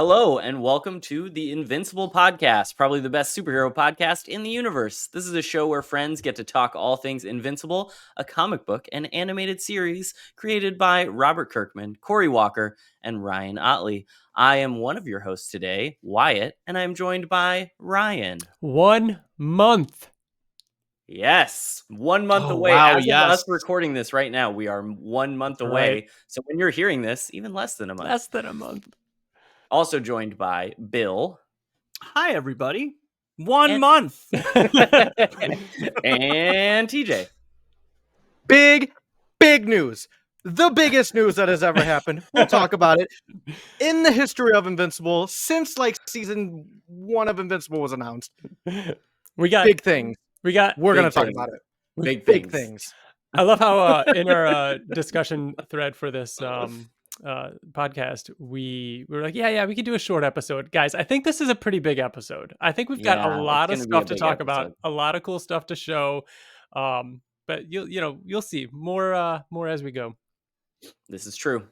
Hello, and welcome to the Invincible podcast, probably the best superhero podcast in the universe. This is a show where friends get to talk all things Invincible, a comic book and animated series created by Robert Kirkman, Corey Walker, and Ryan Otley. I am one of your hosts today, Wyatt, and I am joined by Ryan. 1 month. Yes, 1 month away. Wow, As yes. of us recording this right now, we are 1 month That's away. right. So when you're hearing this, even less than a month. Less than a month. Also joined by Bill. Hi, everybody. 1 month. And TJ. Big news. The biggest news that has ever happened. We'll talk about it. In the history of Invincible, since like season 1 of Invincible was announced. We got Big things. We got. We're going to talk things. about it. Big Big things. I love how in our discussion thread for this podcast, we were like, yeah, we could do a short episode, guys. I think this is a pretty big episode. I think we've got Yeah, a lot of it's gonna be a stuff to big talk about, episode. a lot of cool stuff to show. But you'll see more as we go. This is true.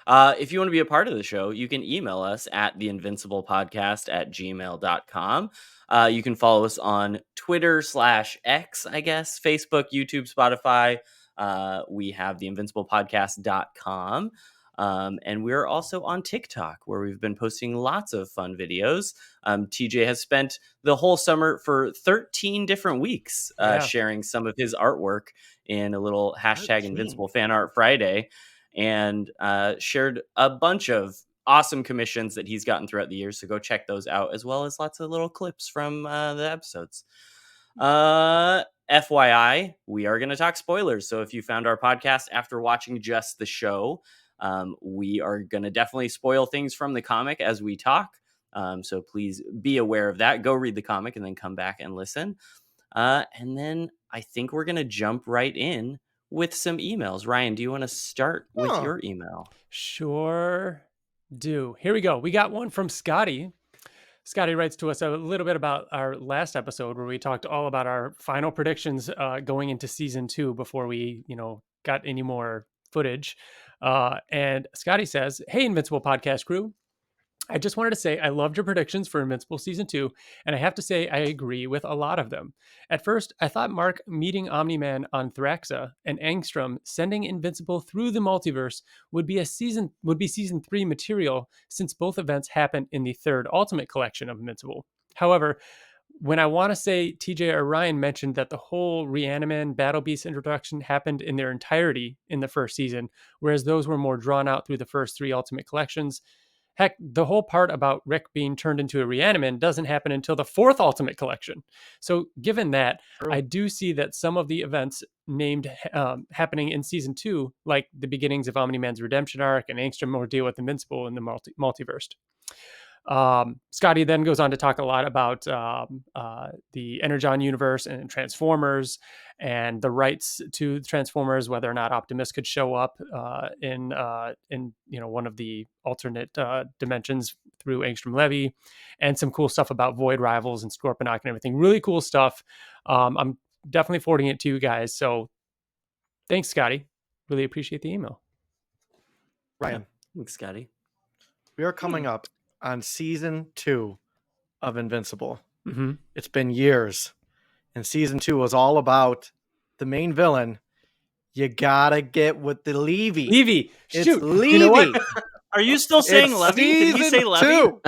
If you want to be a part of the show, you can email us at theinvinciblepodcast@gmail.com. You can follow us on Twitter/X, I guess, Facebook, YouTube, Spotify. We have theinvinciblepodcast.com. And we're also on TikTok, where we've been posting lots of fun videos. TJ has spent the whole summer for 13 different weeks sharing some of his artwork in a little hashtag Invincible Fan Art Friday, and shared a bunch of awesome commissions that he's gotten throughout the years. So go check those out, as well as lots of little clips from the episodes. FYI, we are going to talk spoilers. So if you found our podcast after watching just the show, we are going to definitely spoil things from the comic as we talk. So please be aware of that. Go read the comic and then come back and listen. And then I think we're going to jump right in with some emails. Ryan, do you want to start with your email? Sure do. Here we go. We got one from Scotty. Scotty writes to us a little bit about our last episode where we talked all about our final predictions going into season 2 before we, got any more footage. And Scotty says, "Hey, Invincible podcast crew. I just wanted to say I loved your predictions for Invincible Season 2, and I have to say I agree with a lot of them. At first, I thought Mark meeting Omni-Man on Thraxa and Angstrom sending Invincible through the multiverse would be season 3 material, since both events happen in the third Ultimate Collection of Invincible. However, when I want to say TJ or Ryan mentioned that the whole Reaniman Battle Beast introduction happened in their entirety in the first season, whereas those were more drawn out through the first 3 Ultimate Collections. Heck, the whole part about Rick being turned into a Reaniman doesn't happen until the 4th Ultimate Collection. So given that, I do see that some of the events named happening in Season 2, like the beginnings of Omni-Man's redemption arc and Angstrom ordeal with Invincible in the multiverse. Scotty then goes on to talk a lot about the Energon universe and Transformers and the rights to Transformers, whether or not Optimus could show up in one of the alternate dimensions through Angstrom Levy, and some cool stuff about Void Rivals and Scorponok and everything. Really cool stuff. I'm definitely forwarding it to you guys. So thanks, Scotty. Really appreciate the email. Ryan. Thanks, Scotty. We are coming up on season 2 of Invincible. Mm-hmm. It's been years. And season 2 was all about the main villain. You gotta get with the Levy. Levy. It's Shoot. Levy. You know what? Are you still saying It's Levy? Did he say season Levy? 2.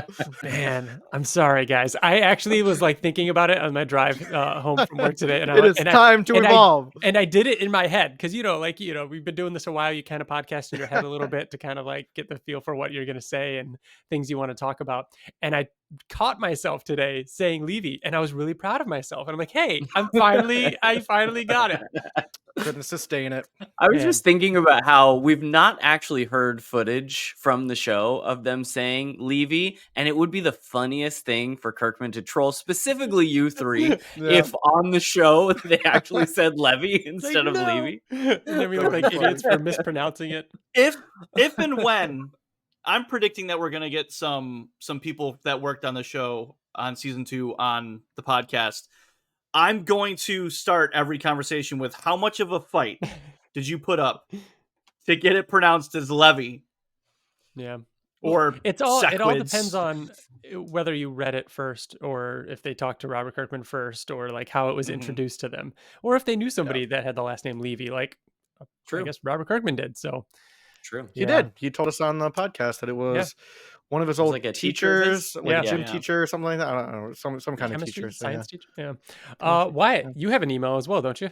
Man, I'm sorry, guys. I actually was like thinking about it on my drive home from work today, and It is time to evolve. And I did it in my head because we've been doing this a while. You kind of podcast in your head a little bit to kind of like get the feel for what you're going to say and things you want to talk about. And I caught myself today saying Levy, and I was really proud of myself. And I'm like, hey, I finally got it. Couldn't sustain it. I was just thinking about how we've not actually heard footage from the show of them saying Levy, and it would be the funniest thing for Kirkman to troll specifically you three if on the show they actually said Levy instead of Levy. And then we look like idiots for mispronouncing it. If and when, I'm predicting that we're gonna get some people that worked on the show on season 2 on the podcast. I'm going to start every conversation with, how much of a fight did you put up to get it pronounced as Levy? Yeah. or It all sequids. depends on whether you read it first or if they talked to Robert Kirkman first or like how it was introduced to them or if they knew somebody that had the last name Levy, like I True. guess Robert Kirkman did. So True. He did. He told us on the podcast that it was one of his was old like a teacher of his? teachers, like a Yeah. gym Yeah. teacher or something like that. I don't know, some kind of Chemistry, teacher. So, science teacher. Yeah. Chemistry, Wyatt, yeah. you have an email as well, don't you?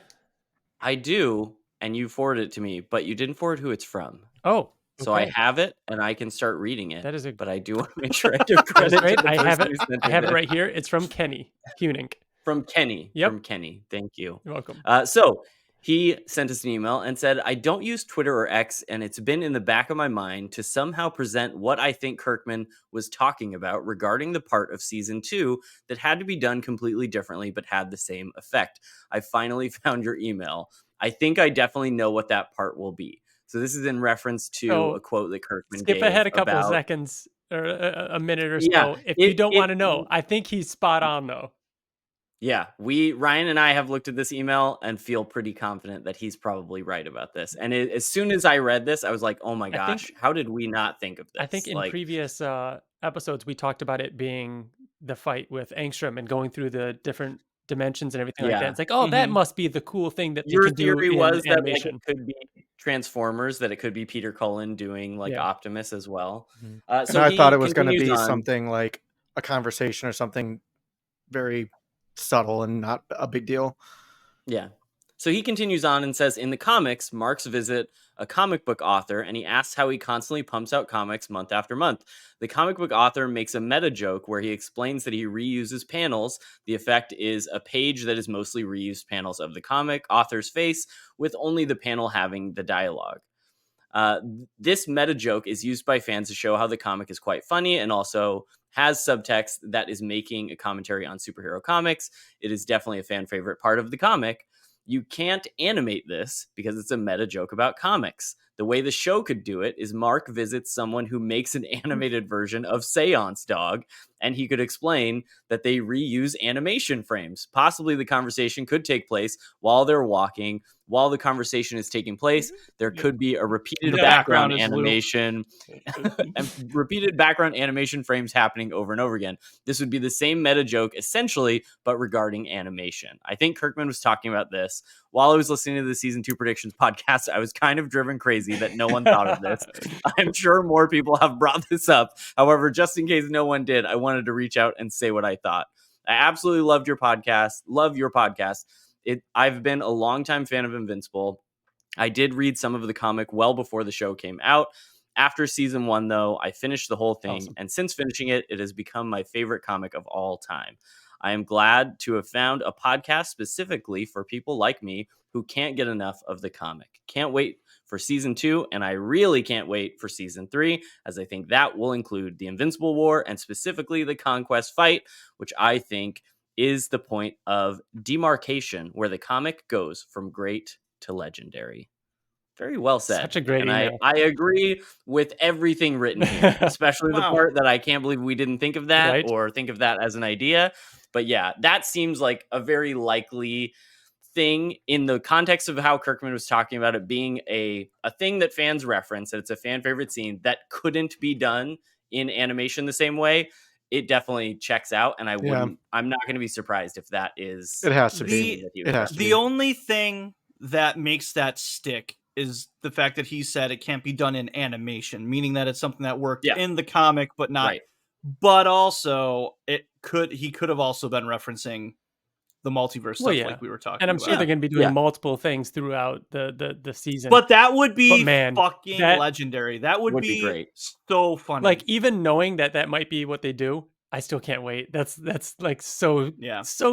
I do, and you forwarded it to me, but you didn't forward who it's from. Oh, So I okay. have it, and I can start reading it. That is a but I do want to make sure I give That's credit great. to the I have person it. who sent I have it in. right here. It's from Kenny Huning. From Kenny. Yep. From Kenny. Thank you. You're welcome. So he sent us an email and said, I don't use Twitter or X, and it's been in the back of my mind to somehow present what I think Kirkman was talking about regarding the part of season 2 that had to be done completely differently but had the same effect. I finally found your email. I think I definitely know what that part will be. So this is in reference to So, a quote that Kirkman skip gave ahead a couple about seconds or a minute or Yeah, so if you don't want to it know. I think he's spot on though. Yeah, Ryan and I have looked at this email and feel pretty confident that he's probably right about this. And as soon as I read this, I was like, "Oh my I gosh, think- how did we not think of this?" I think in like, previous episodes we talked about it being the fight with Angstrom and going through the different dimensions and everything like that. Yeah. It's like, oh, that must be the cool thing that they your can do theory in was that like, animation. it could be Transformers, that it could be Peter Cullen doing like Yeah. Optimus as well. And So I thought he it was going to continues be on. something like a conversation or something very subtle and not a big deal. Yeah. So he continues on and says, in the comics, Marks visit a comic book author and he asks how he constantly pumps out comics month after month. The comic book author makes a meta joke where he explains that he reuses panels. The effect is a page that is mostly reused panels of the comic author's face, with only the panel having the dialogue. This meta joke is used by fans to show how the comic is quite funny and also has subtext that is making a commentary on superhero comics. It is definitely a fan favorite part of the comic. You can't animate this because it's a meta joke about comics. The way the show could do it is Mark visits someone who makes an animated version of Seance Dog, and he could explain that they reuse animation frames. Possibly the conversation could take place while they're walking. While the conversation is taking place, there could be a repeated The background background is Lou. animation and repeated background animation frames happening over and over again. This would be the same meta joke essentially, but regarding animation. I think Kirkman was talking about this while I was listening to the season 2 predictions podcast. I was kind of driven crazy that no one thought of this. I'm sure more people have brought this up. However, just in case no one did, I wanted to reach out and say what I thought. I absolutely loved your podcast. Love your podcast. I've been a longtime fan of Invincible. I did read some of the comic well before the show came out. After season 1, though, I finished the whole thing. Awesome. And since finishing it, it has become my favorite comic of all time. I am glad to have found a podcast specifically for people like me who can't get enough of the comic. Can't wait for season 2, and I really can't wait for season 3, as I think that will include the Invincible War and specifically the Conquest fight, which I think is the point of demarcation where the comic goes from great to legendary. Very well said. Such a great and email. I agree with everything written here, especially the Wow. part that I can't believe we didn't think of that Right. or think of that as an idea. But yeah, that seems like a very likely thing in the context of how Kirkman was talking about it being a thing that fans reference, that it's a fan favorite scene that couldn't be done in animation the same way. It definitely checks out, and I'm not going to be surprised if that is. It has to be. It has to The be. only thing that makes that stick is the fact that he said it can't be done in animation, meaning that it's something that worked in the comic, but not. Right. But also, he could have also been referencing the multiverse stuff, like we were talking and I'm about. sure they're going to be doing multiple things throughout the season. But that would be man, fucking legendary. That would be great. So funny. Like, even knowing that might be what they do, I still can't wait. That's like so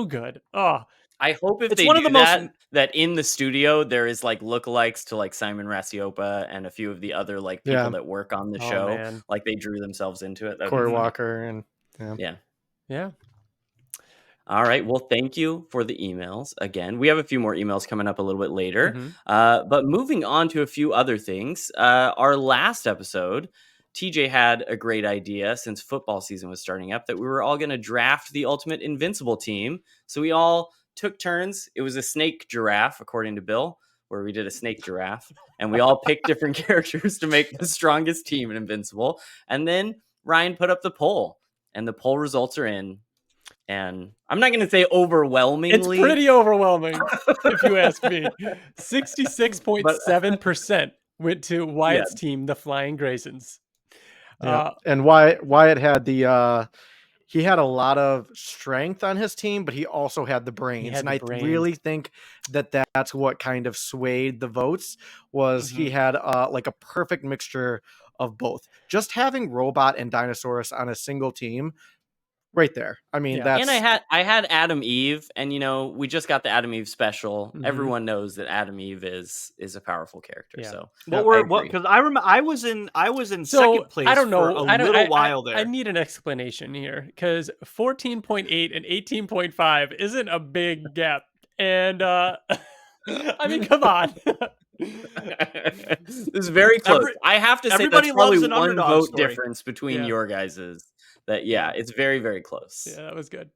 good. Oh, I hope if It's they one of do the most- that in the studio there is like lookalikes to like Simon Rasiopa and a few of the other like people that work on the show, man. like they drew themselves into it. That'd be Corey fun. Walker and yeah. All right. Well, thank you for the emails. Again, we have a few more emails coming up a little bit later. But moving on to a few other things. Our last episode, TJ had a great idea since football season was starting up that we were all going to draft the ultimate Invincible team. So we all took turns. It was a snake giraffe, according to Bill. where we did a snake giraffe, and we all picked different characters to make the strongest team in Invincible. And then Ryan put up the poll, and the poll results are in. And I'm not going to say overwhelmingly. It's pretty overwhelming, if you ask me. 66.7% went to Wyatt's team, the Flying Graysons. And Wyatt had he had a lot of strength on his team, but he also had the brains. I really think that's what kind of swayed the votes was he had like a perfect mixture of both. Just having Robot and Dinosaurus on a single team right there. I mean, that's... And I had Adam Eve, and we just got the Adam Eve special. Everyone knows that Adam Eve is a powerful character. Yeah. So because I remember I was in second place. I don't know. For a little while there. I need an explanation here because 14.8 and 18.5 isn't a big gap, and I mean, come on. This is very close. I have to say that's probably one vote difference between your guys's. It's very, very close. Yeah, that was good.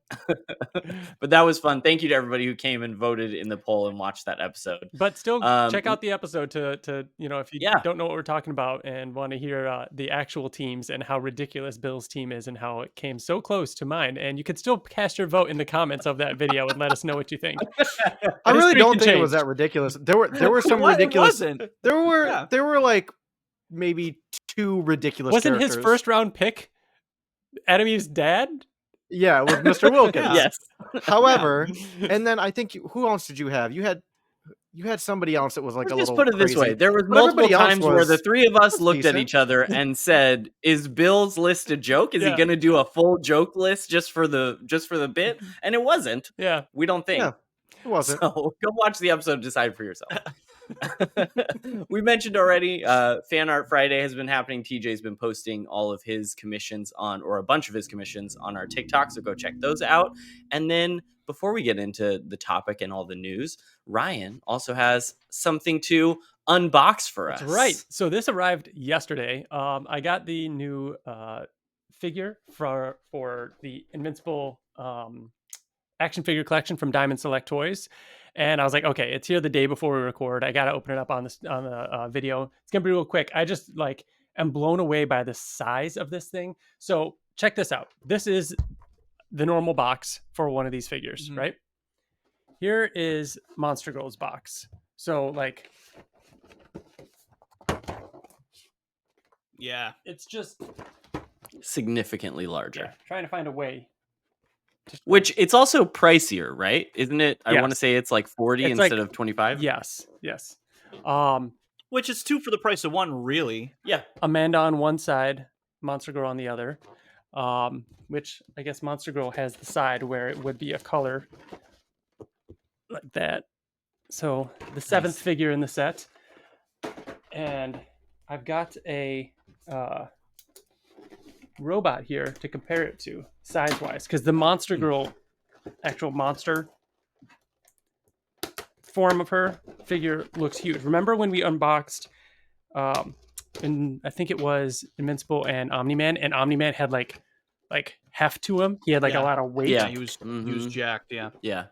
But that was fun. Thank you to everybody who came and voted in the poll and watched that episode. But still, check out the episode to if you don't know what we're talking about and want to hear the actual teams and how ridiculous Bill's team is and how it came so close to mine. And you could still cast your vote in the comments of that video and let us know what you think. I really don't think it was that ridiculous. There were some ridiculous. There were like maybe 2 ridiculous. Wasn't characters. his first round pick Adam Eve's dad? Yeah, it was Mr. Wilkins. Yes. However, and then I think who else did you have? You had somebody else that was like Let's a little. Just put it crazy. this way: there was multiple times where the 3 of us looked at each other and said, "Is Bill's list a joke? Is he going to do a full joke list just for the bit?" And it wasn't. Yeah, we don't think. Yeah, it wasn't. So go watch the episode and decide for yourself. We mentioned already, Fan Art Friday has been happening. TJ's been posting all of his commissions or a bunch of his commissions on our TikTok, so go check those out. And then before we get into the topic and all the news, Ryan also has something to unbox for us. That's right. So this arrived yesterday. I got the new figure for the Invincible action figure collection from Diamond Select Toys. And I was like, okay, it's here the day before we record. I got to open it up on the video. It's going to be real quick. I just am blown away by the size of this thing. So check this out. This is the normal box for one of these figures, right? Here is Monster Girl's box. So it's just significantly larger. Yeah, trying to find a way. Which it's also pricier, right? Isn't it? I want to say it's like 40 instead of 25. Yes. Which is 2 for the price of 1, really. Yeah. Amanda on one side, Monster Girl on the other. Which I guess Monster Girl has the side where it would be a color like that. So the 7th figure in the set. And I've got a robot here to compare it to size wise, because the Monster Girl actual monster form of her figure looks huge. Remember when we unboxed and I think it was Invincible and Omni-Man, and Omni-Man had like heft to him. He had a lot of weight. Yeah, he was jacked. Yeah.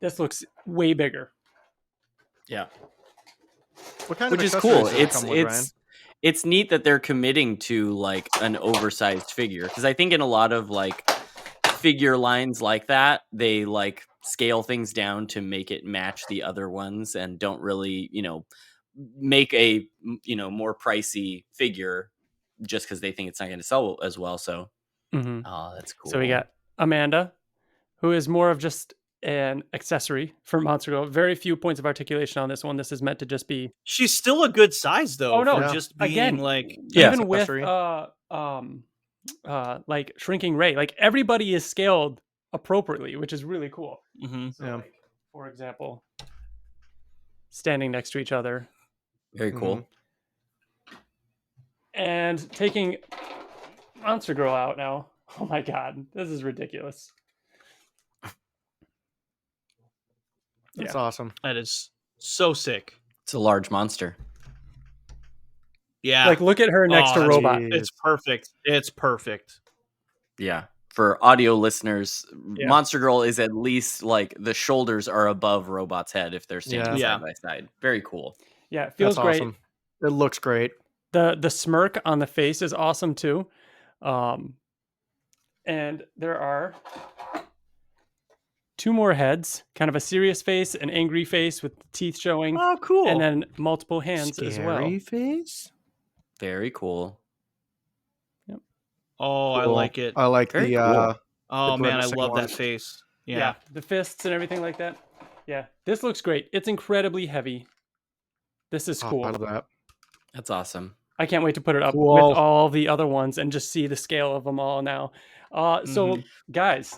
This looks way bigger. Yeah. Which is cool. It's neat that they're committing to an oversized figure, because I think in a lot of figure lines like that, they scale things down to make it match the other ones and don't really, make a more pricey figure just because they think it's not going to sell as well. So, that's cool. So we got Amanda, who is more of just an accessory for Monster Girl. Very few points of articulation on this one. This is meant to just be. She's still a good size though. Oh no, just being even with Shrinking Ray, everybody is scaled appropriately, which is really cool. So, for example, standing next to each other. Very cool. And taking Monster Girl out now. Oh my god, this is ridiculous. That's awesome. That is so sick. It's a large monster. Yeah. Look at her next to Robot. It's perfect. It's perfect. Yeah. for audio listeners, Yeah. Monster Girl is at least like the shoulders are above Robot's head if they're standing Yeah. side by side. Very cool. Yeah, it feels That's great. awesome. It looks great. The smirk on the face is awesome too. And there are 2 more heads, kind of a serious face, an angry face with teeth showing, Oh, cool. and then multiple hands as well. Scary face. Very cool. Oh, I Cool. like it. I like Very the cool. Oh man, I grimacing love one. that face. Yeah. Yeah. The fists and everything like that. Yeah, this looks great. It's incredibly heavy. This is cool. I love that. That's awesome. I can't wait to put it up Cool. with all the other ones and just see the scale of them all now. So, guys,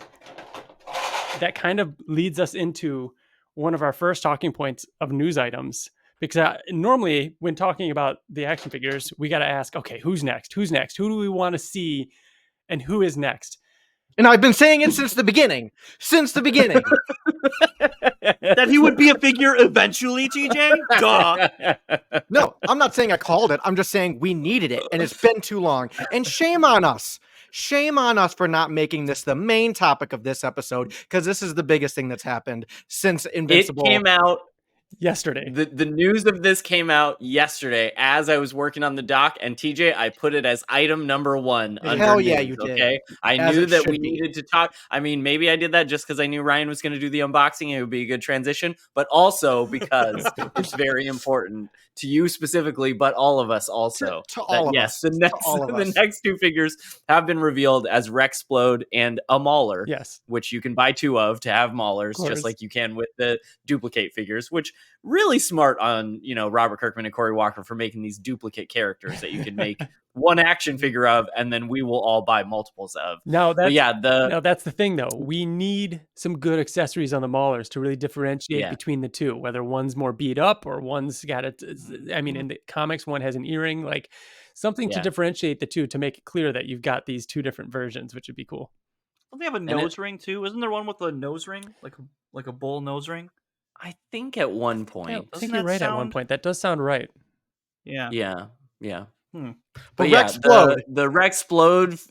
that kind of leads us into one of our first talking points of news items. Because normally, when talking about the action figures, we got to ask, okay, who's next? Who's next? Who do we want to see? And who is next? And I've been saying it since the beginning. Since the beginning. That he would be a figure eventually, TJ? Duh. No, I'm not saying I called it. I'm just saying we needed it, and it's been too long. And shame on us. Shame on us for not making this the main topic of this episode, because this is the biggest thing that's happened since Invincible. It came out Yesterday. The news of this came out yesterday as I was working on the doc, and TJ, I put it as item number 1. Hell under yeah, news, you did. Okay, I As knew it that we should be. needed to talk. I mean, maybe I did that just because I knew Ryan was going to do the unboxing and it would be a good transition, but also because it's very important to you specifically, but all of us also. To all of yes, us. the To next all of the us. next 2 figures have been revealed as Rexplode and a Mauler. Yes. Which you can buy 2 of to have Maulers, course. just like you can with the duplicate figures, which really smart on, Robert Kirkman and Corey Walker for making these duplicate characters that you can make one action figure of, and then we will all buy multiples of. Now But that's that's the thing though. We need some good accessories on the Maulers to really differentiate Yeah. between the two, whether one's more beat up or one's got it. I mean, in the comics, one has an earring, like something to Yeah. differentiate the two to make it clear that you've got these 2 different versions, which would be cool. Don't they have a nose ring too? Isn't there one with a nose ring? Like a bull nose ring? I think at one Yeah, point. I Doesn't think you're that right at one sound- point. That does sound right. Yeah. Yeah. Hmm. But yeah, Rexplode. the Rexplode,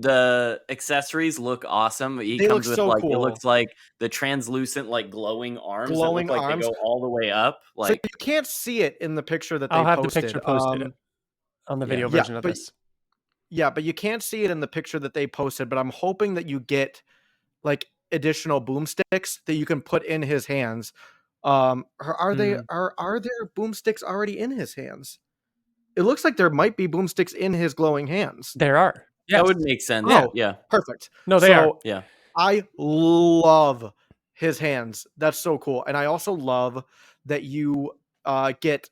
the accessories look awesome. He They comes look with so like cool. it looks like the translucent, like glowing arms. Glowing that look like arms. they go all the way up. So Like you can't see it in the picture that they I'll have posted. the picture posted on the video Yeah, version of but- this. Yeah, but you can't see it in the picture that they posted. But I'm hoping that you get like additional boomsticks that you can put in his hands. Are there boomsticks already in his hands? It looks like there might be boomsticks in his glowing hands. There are. Yes. that would make sense. Oh. Yeah. Perfect. No, they are. Yeah. I love his hands. That's so cool. And I also love that you get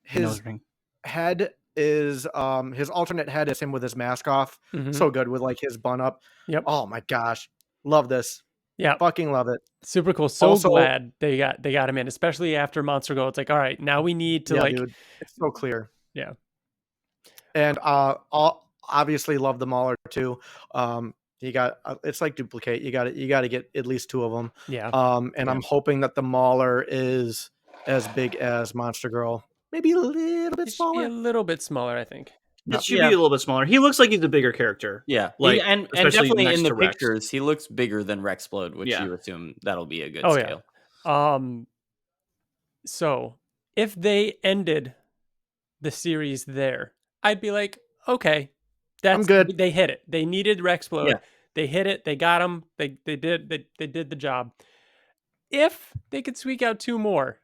his Nose ring. head is his alternate head is him with his mask off. Mhm. So good with like his bun up. Yep. Oh my gosh. Love this. Yeah. Fucking love it. Super cool. So Also- glad they got him in, especially after Monster Go. It's like, all right, now we need to Dude, it's so clear. Yeah. And obviously love the Mauler too. You got it's like duplicate. You got to get at least 2 of them. yeah. And I'm hoping that the Mauler is as big as Monster Girl. Maybe a little bit It should be a smaller. little bit smaller, I think. It should Yeah. be a little bit smaller. He looks like he's a bigger character. Yeah. Like, and especially definitely next in the to Rex. pictures, he looks bigger than Rexplode, which Yeah. you assume that'll be a good Oh, scale. yeah. So if they ended the series there, I'd be like, okay, that's good. They hit it. They needed Rexplode. Yeah. They hit it. They got him. They did the job. If they could squeak out 2 more,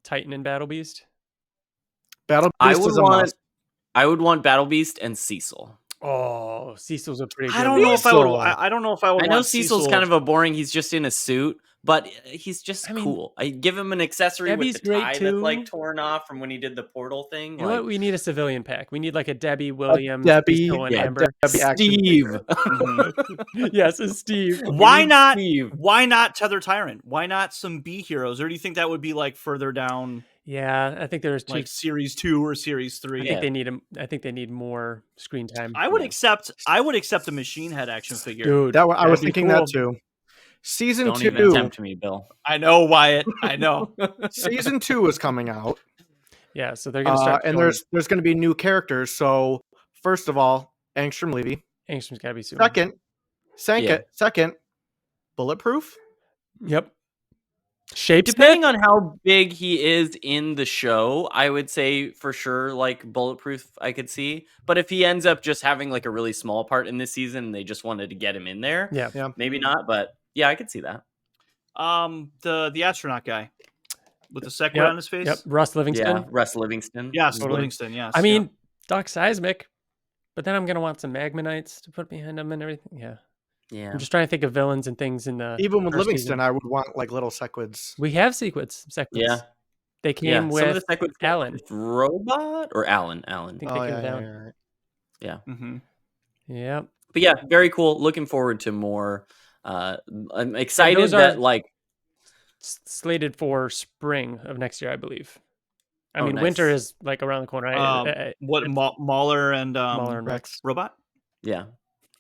Titan and Battle Beast. Battle I Beast would is a want must. I would want Battle Beast and Cecil. Oh, Cecil's a pretty good I don't know if I Cecil. would. I don't know if I would. I know want Cecil's Cecil. kind of a boring. He's just in a suit, but he's just I mean, cool. I give him an accessory Debbie's with the great tie too. that's like torn off from when he did the portal thing. You know like, what? We need a civilian pack. We need like a Debbie Williams, Debbie, Cecil, and yeah, Amber. Debbie action Steve. figure. Mhm. Yes, and Steve. Why need not? Steve. Why not Tether Tyrant? Why not some B heroes? Or do you think that would be like further down, Yeah, I think there's 2. like series 2 or series 3? I think they need 'em- I think they need more screen time. I would accept. I would accept a Machine Head action figure. Dude, I was that'd be thinking cool. that too. Season Don't even 2. tempt me, Bill. I know, Wyatt. I know. Season 2 is coming out. Yeah, so they're gonna start. And showing- there's going to be new characters. So first of all, Angstrom Levy. Angstrom's got to be soon. Second, Bulletproof. Yep. Shape Depending on how big he is in the show, I would say for sure, like Bulletproof, I could see. But if he ends up just having like a really small part in this season, and they just wanted to get him in there, Yeah. maybe not. But yeah, I could see that. The astronaut guy with the sequin Yep. on his face. Yep. Russ Livingston. Yeah, Russ Livingston. Yes, Totally. Livingston. Yes. I mean, Doc Seismic, but then I'm gonna want some Magmanites to put behind him and everything. Yeah. Yeah. I'm just trying to think of villains and things in the Even with first Livingston, season. I would want like little sequids. We have sequins. Yeah. They came Some of the with sequence Alan. Robot or Alan. I think they came with Alan. Right. Yeah. Mm-hmm. Yeah. But yeah, very cool. Looking forward to more. I'm excited those that are- like Slated for spring of next year, I believe. I Oh, mean, nice. winter is like around the corner. What Mauler and Mauler and Rex. Robot? yeah.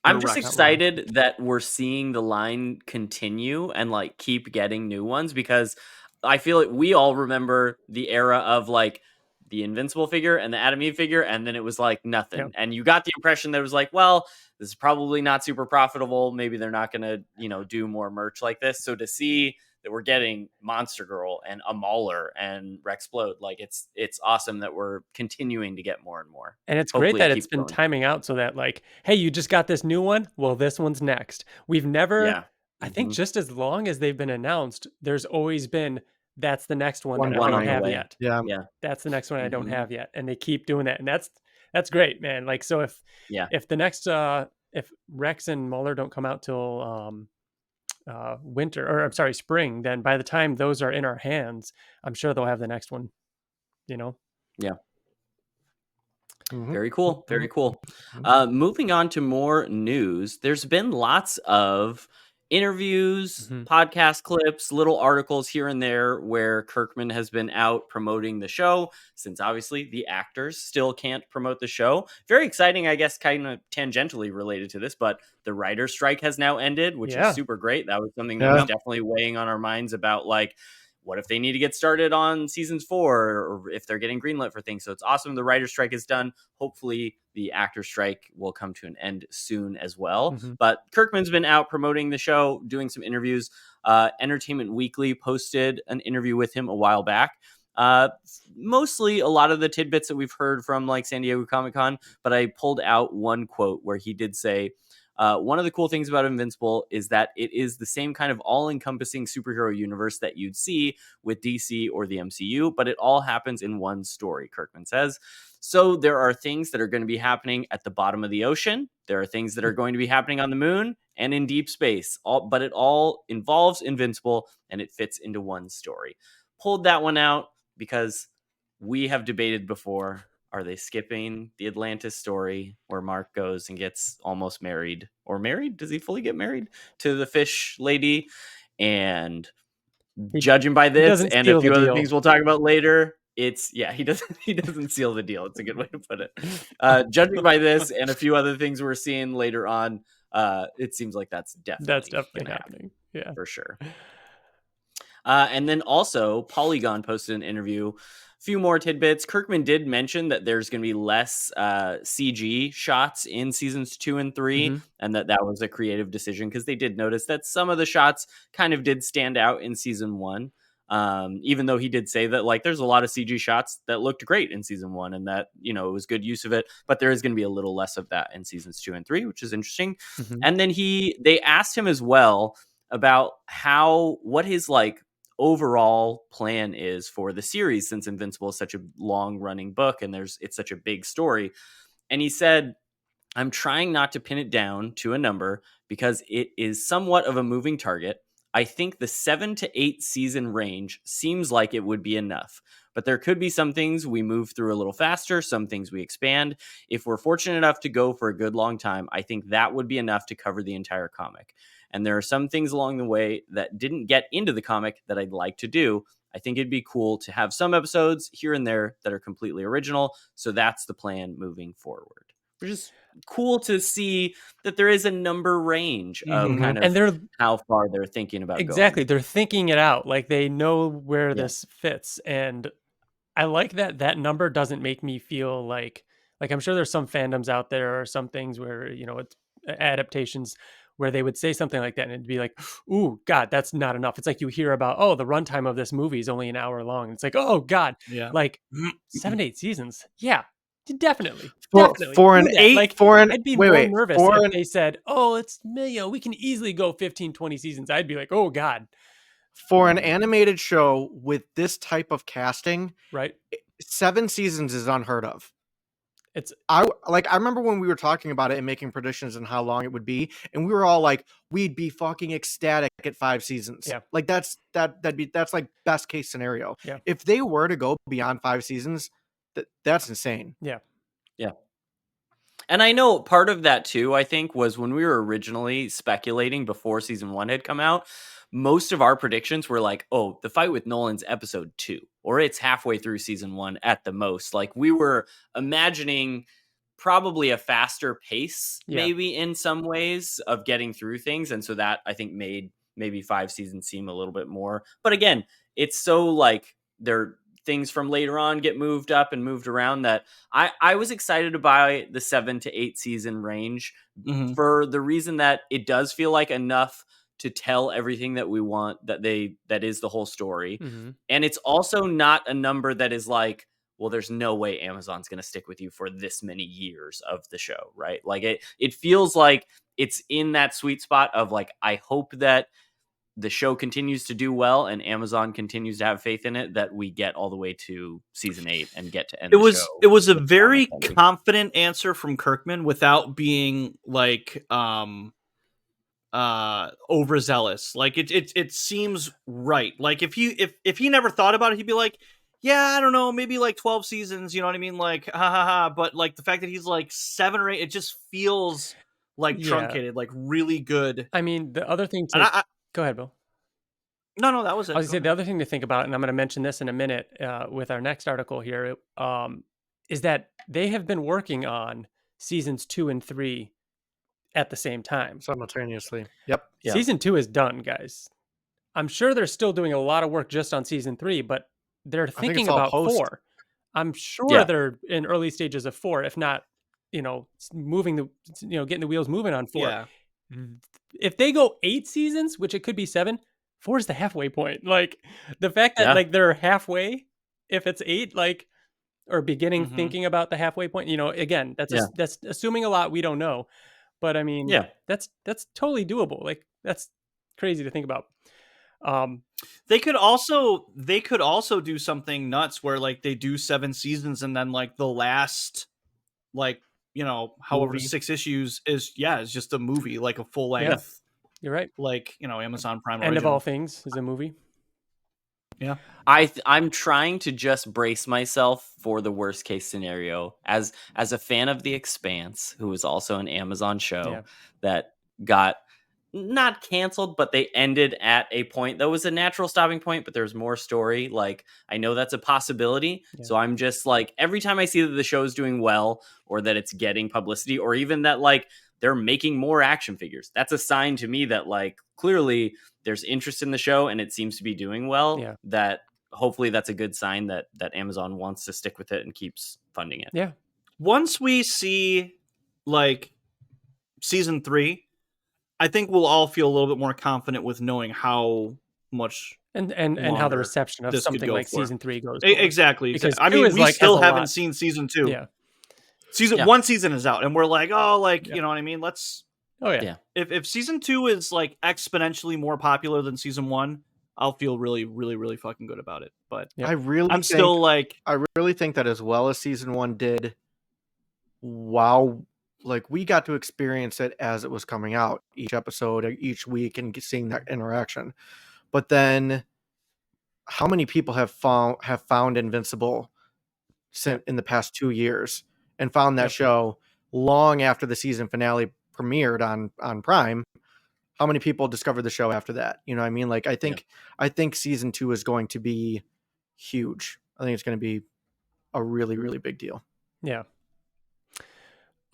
I'm Or just Rex. excited that we're seeing the line continue and like keep getting new ones, because I feel like we all remember the era of like the Invincible figure and the Adam Eve figure, and then it was like nothing. Yep. And you got the impression that it was like, well, this is probably not super profitable. Maybe they're not going to, do more merch like this. So to see that we're getting Monster Girl and a Mauler and Rexplode, like it's awesome that we're continuing to get more and more. And it's Hopefully great that it it's keeps been going. timing out so that like, hey, you just got this new one. Well, this one's next. We've never, Yeah. I think Mhm. just as long as they've been announced, there's always been, that's the next one that I one don't on the have way. yet. Yeah. Yeah. That's the next one I don't Mhm. have yet. And they keep doing that. And that's great, man. Like, so if the next, if Rex and Muller don't come out till, winter, or I'm sorry, spring, then by the time those are in our hands, I'm sure they'll have the next one, Yeah. Mhm. Very cool. Very cool. Mhm. Moving on to more news. There's been lots of interviews, Mhm. podcast clips, little articles here and there where Kirkman has been out promoting the show, since obviously the actors still can't promote the show. Very exciting, I guess, kind of tangentially related to this, but the writer's strike has now ended, which Yeah. is super great. That was something that was Yeah. definitely weighing on our minds about like, what if they need to get started on seasons 4, or if they're getting greenlit for things. So it's awesome the writer's strike is done. Hopefully the actor strike will come to an end soon as well. Mhm. But Kirkman's been out promoting the show, doing some interviews. Entertainment Weekly posted an interview with him a while back. Mostly a lot of the tidbits that we've heard from like San Diego Comic-Con, but I pulled out one quote where he did say, one of the cool things about Invincible is that it is the same kind of all-encompassing superhero universe that you'd see with DC or the MCU, but it all happens in one story, Kirkman says. So there are things that are going to be happening at the bottom of the ocean. There are things that are going to be happening on the moon and in deep space, but it all involves Invincible and it fits into one story. Pulled that one out because we have debated before, are they skipping the Atlantis story where Mark goes and gets almost married, or married? Does he fully get married to the fish lady? And judging by this doesn't and a seal few the other deal. things we'll talk about later, he doesn't seal the deal. It's a good way to put it. Judging by this and a few other things we're seeing later on, it seems like that's definitely gonna happen, happening. Yeah. for sure. And then also Polygon posted an interview. A few more tidbits. Kirkman did mention that there's going to be less CG shots in seasons 2 and 3, Mhm. and that was a creative decision because they did notice that some of the shots kind of did stand out in season 1. Even though he did say that like there's a lot of CG shots that looked great in season 1 and that, it was good use of it, but there is going to be a little less of that in seasons 2 and 3, which is interesting. Mhm. And then they asked him as well about what his like overall plan is for the series, since Invincible is such a long running book and it's such a big story. And he said, I'm trying not to pin it down to a number because it is somewhat of a moving target. I think the 7 to 8 season range seems like it would be enough, but there could be some things we move through a little faster, some things we expand. If we're fortunate enough to go for a good long time, I think that would be enough to cover the entire comic. And there are some things along the way that didn't get into the comic that I'd like to do. I think it'd be cool to have some episodes here and there that are completely original. So that's the plan moving forward. Which is cool to see that there is a number range of Mhm. kind of And they're how far they're thinking about exactly, going. they're thinking it out. Like they know where Yeah. this fits. And I like that number doesn't make me feel like I'm sure there's some fandoms out there or some things where, adaptations where they would say something like that and it'd be like, ooh, God, that's not enough. It's like you hear about, oh, the runtime of this movie is only an hour long. It's like, oh, God, Yeah. like 7 to 8 seasons. Yeah, definitely. For Definitely. for do an that. 8 Like, for an I'd be wait more wait nervous for if an they said, oh, it's, we can easily go 15, 20 seasons. I'd be like, oh, God. for an animated show with this type of casting, Right. 7 seasons is unheard of. It's I remember when we were talking about it and making predictions and how long it would be, and we were all like, we'd be fucking ecstatic at 5 seasons. Yeah. Like that's like best case scenario. Yeah. If they were to go beyond 5 seasons, that's insane. Yeah. Yeah. And I know part of that too, I think, was when we were originally speculating before season 1 had come out, most of our predictions were like, oh, the fight with Nolan's episode 2, or it's halfway through season 1 at the most. Like, we were imagining probably a faster pace, maybe in some ways, of getting through things. And so that, I think, made maybe 5 seasons seem a little bit more. But again, it's so like things from later on get moved up and moved around that I was excited to buy the 7 to 8 season range for the reason that it does feel like enough to tell everything that we want, that is the whole story. And it's also not a number that is like, well, there's no way Amazon's going to stick with you for this many years of the show, right? Like it feels like it's in that sweet spot of like, I hope that the show continues to do well and Amazon continues to have faith in it, that we get all the way to season 8 and get to end the show. It was a very confident answer from Kirkman without being like overzealous. Like it seems right. Like if he never thought about it, he'd be like, yeah, I don't know, maybe like 12 seasons, you know what I mean? Like, ha ha ha. But like the fact that he's like 7 or 8, it just feels like truncated, like really good. I mean, the other thing go ahead, Bill. No, that was it. I was going to say the other thing to think about, and I'm going to mention this in a minute with our next article here, is that they have been working on seasons 2 and 3 at the same time. Simultaneously. Yep. Yeah. Season 2 is done, guys. I'm sure they're still doing a lot of work just on season 3, but they're thinking about 4. I'm sure they're in early stages of 4, if not, moving getting the wheels moving on 4. Yeah. If they go 8 seasons, which it could be 7, 4 is the halfway point. Like the fact that like they're halfway, if it's 8, like, or beginning thinking about the halfway point, again, that's assuming a lot we don't know, but I mean, that's totally doable. Like that's crazy to think about. They could also do something nuts where like they do 7 seasons and then like the last, like, however movie. 6 issues is just a movie, like a full length. Yeah. You're right. Like, Amazon Prime End original. of All Things is a movie. Yeah. I'm trying to just brace myself for the worst case scenario as a fan of The Expanse, who was also an Amazon show that got not canceled, but they ended at a point that was a natural stopping point, but there's more story. Like, I know that's a possibility. So I'm just like, every time I see that the show's doing well, or that it's getting publicity, or even that like they're making more action figures, that's a sign to me that like clearly there's interest in the show and it seems to be doing well. That hopefully that's a good sign that Amazon wants to stick with it and keeps funding it. Yeah. Once we see like season 3, I think we'll all feel a little bit more confident with knowing how much and how the reception of something like season 3 goes. Exactly. Because I mean, we like, still haven't seen season 2. Yeah. One season is out, and we're like, oh, like, you know what I mean? Let's. Oh yeah. If season 2 is like exponentially more popular than season 1, I'll feel really, really, really fucking good about it. But I really think that as well as season 1 did, like we got to experience it as it was coming out, each episode, each week, and seeing that interaction. But then, how many people have found Invincible in the past 2 years and found that show long after the season finale premiered on Prime? How many people discovered the show after that? You know what I mean? Like I think season 2 is going to be huge. I think it's going to be a really, really big deal. Yeah.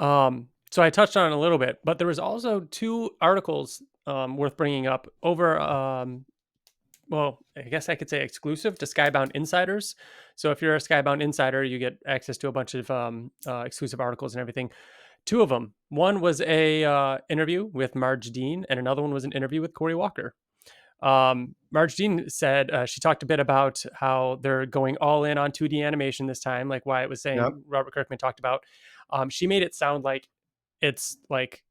So I touched on it a little bit, but there was also 2 articles worth bringing up over, well, I guess I could say exclusive to Skybound Insiders. So if you're a Skybound Insider, you get access to a bunch of exclusive articles and everything. Two of them. One was a interview with Marge Dean, and another one was an interview with Corey Walker. Marge Dean said she talked a bit about how they're going all in on 2D animation this time, like Wyatt was saying. Yep. Robert Kirkman talked about. She made it sound like it's like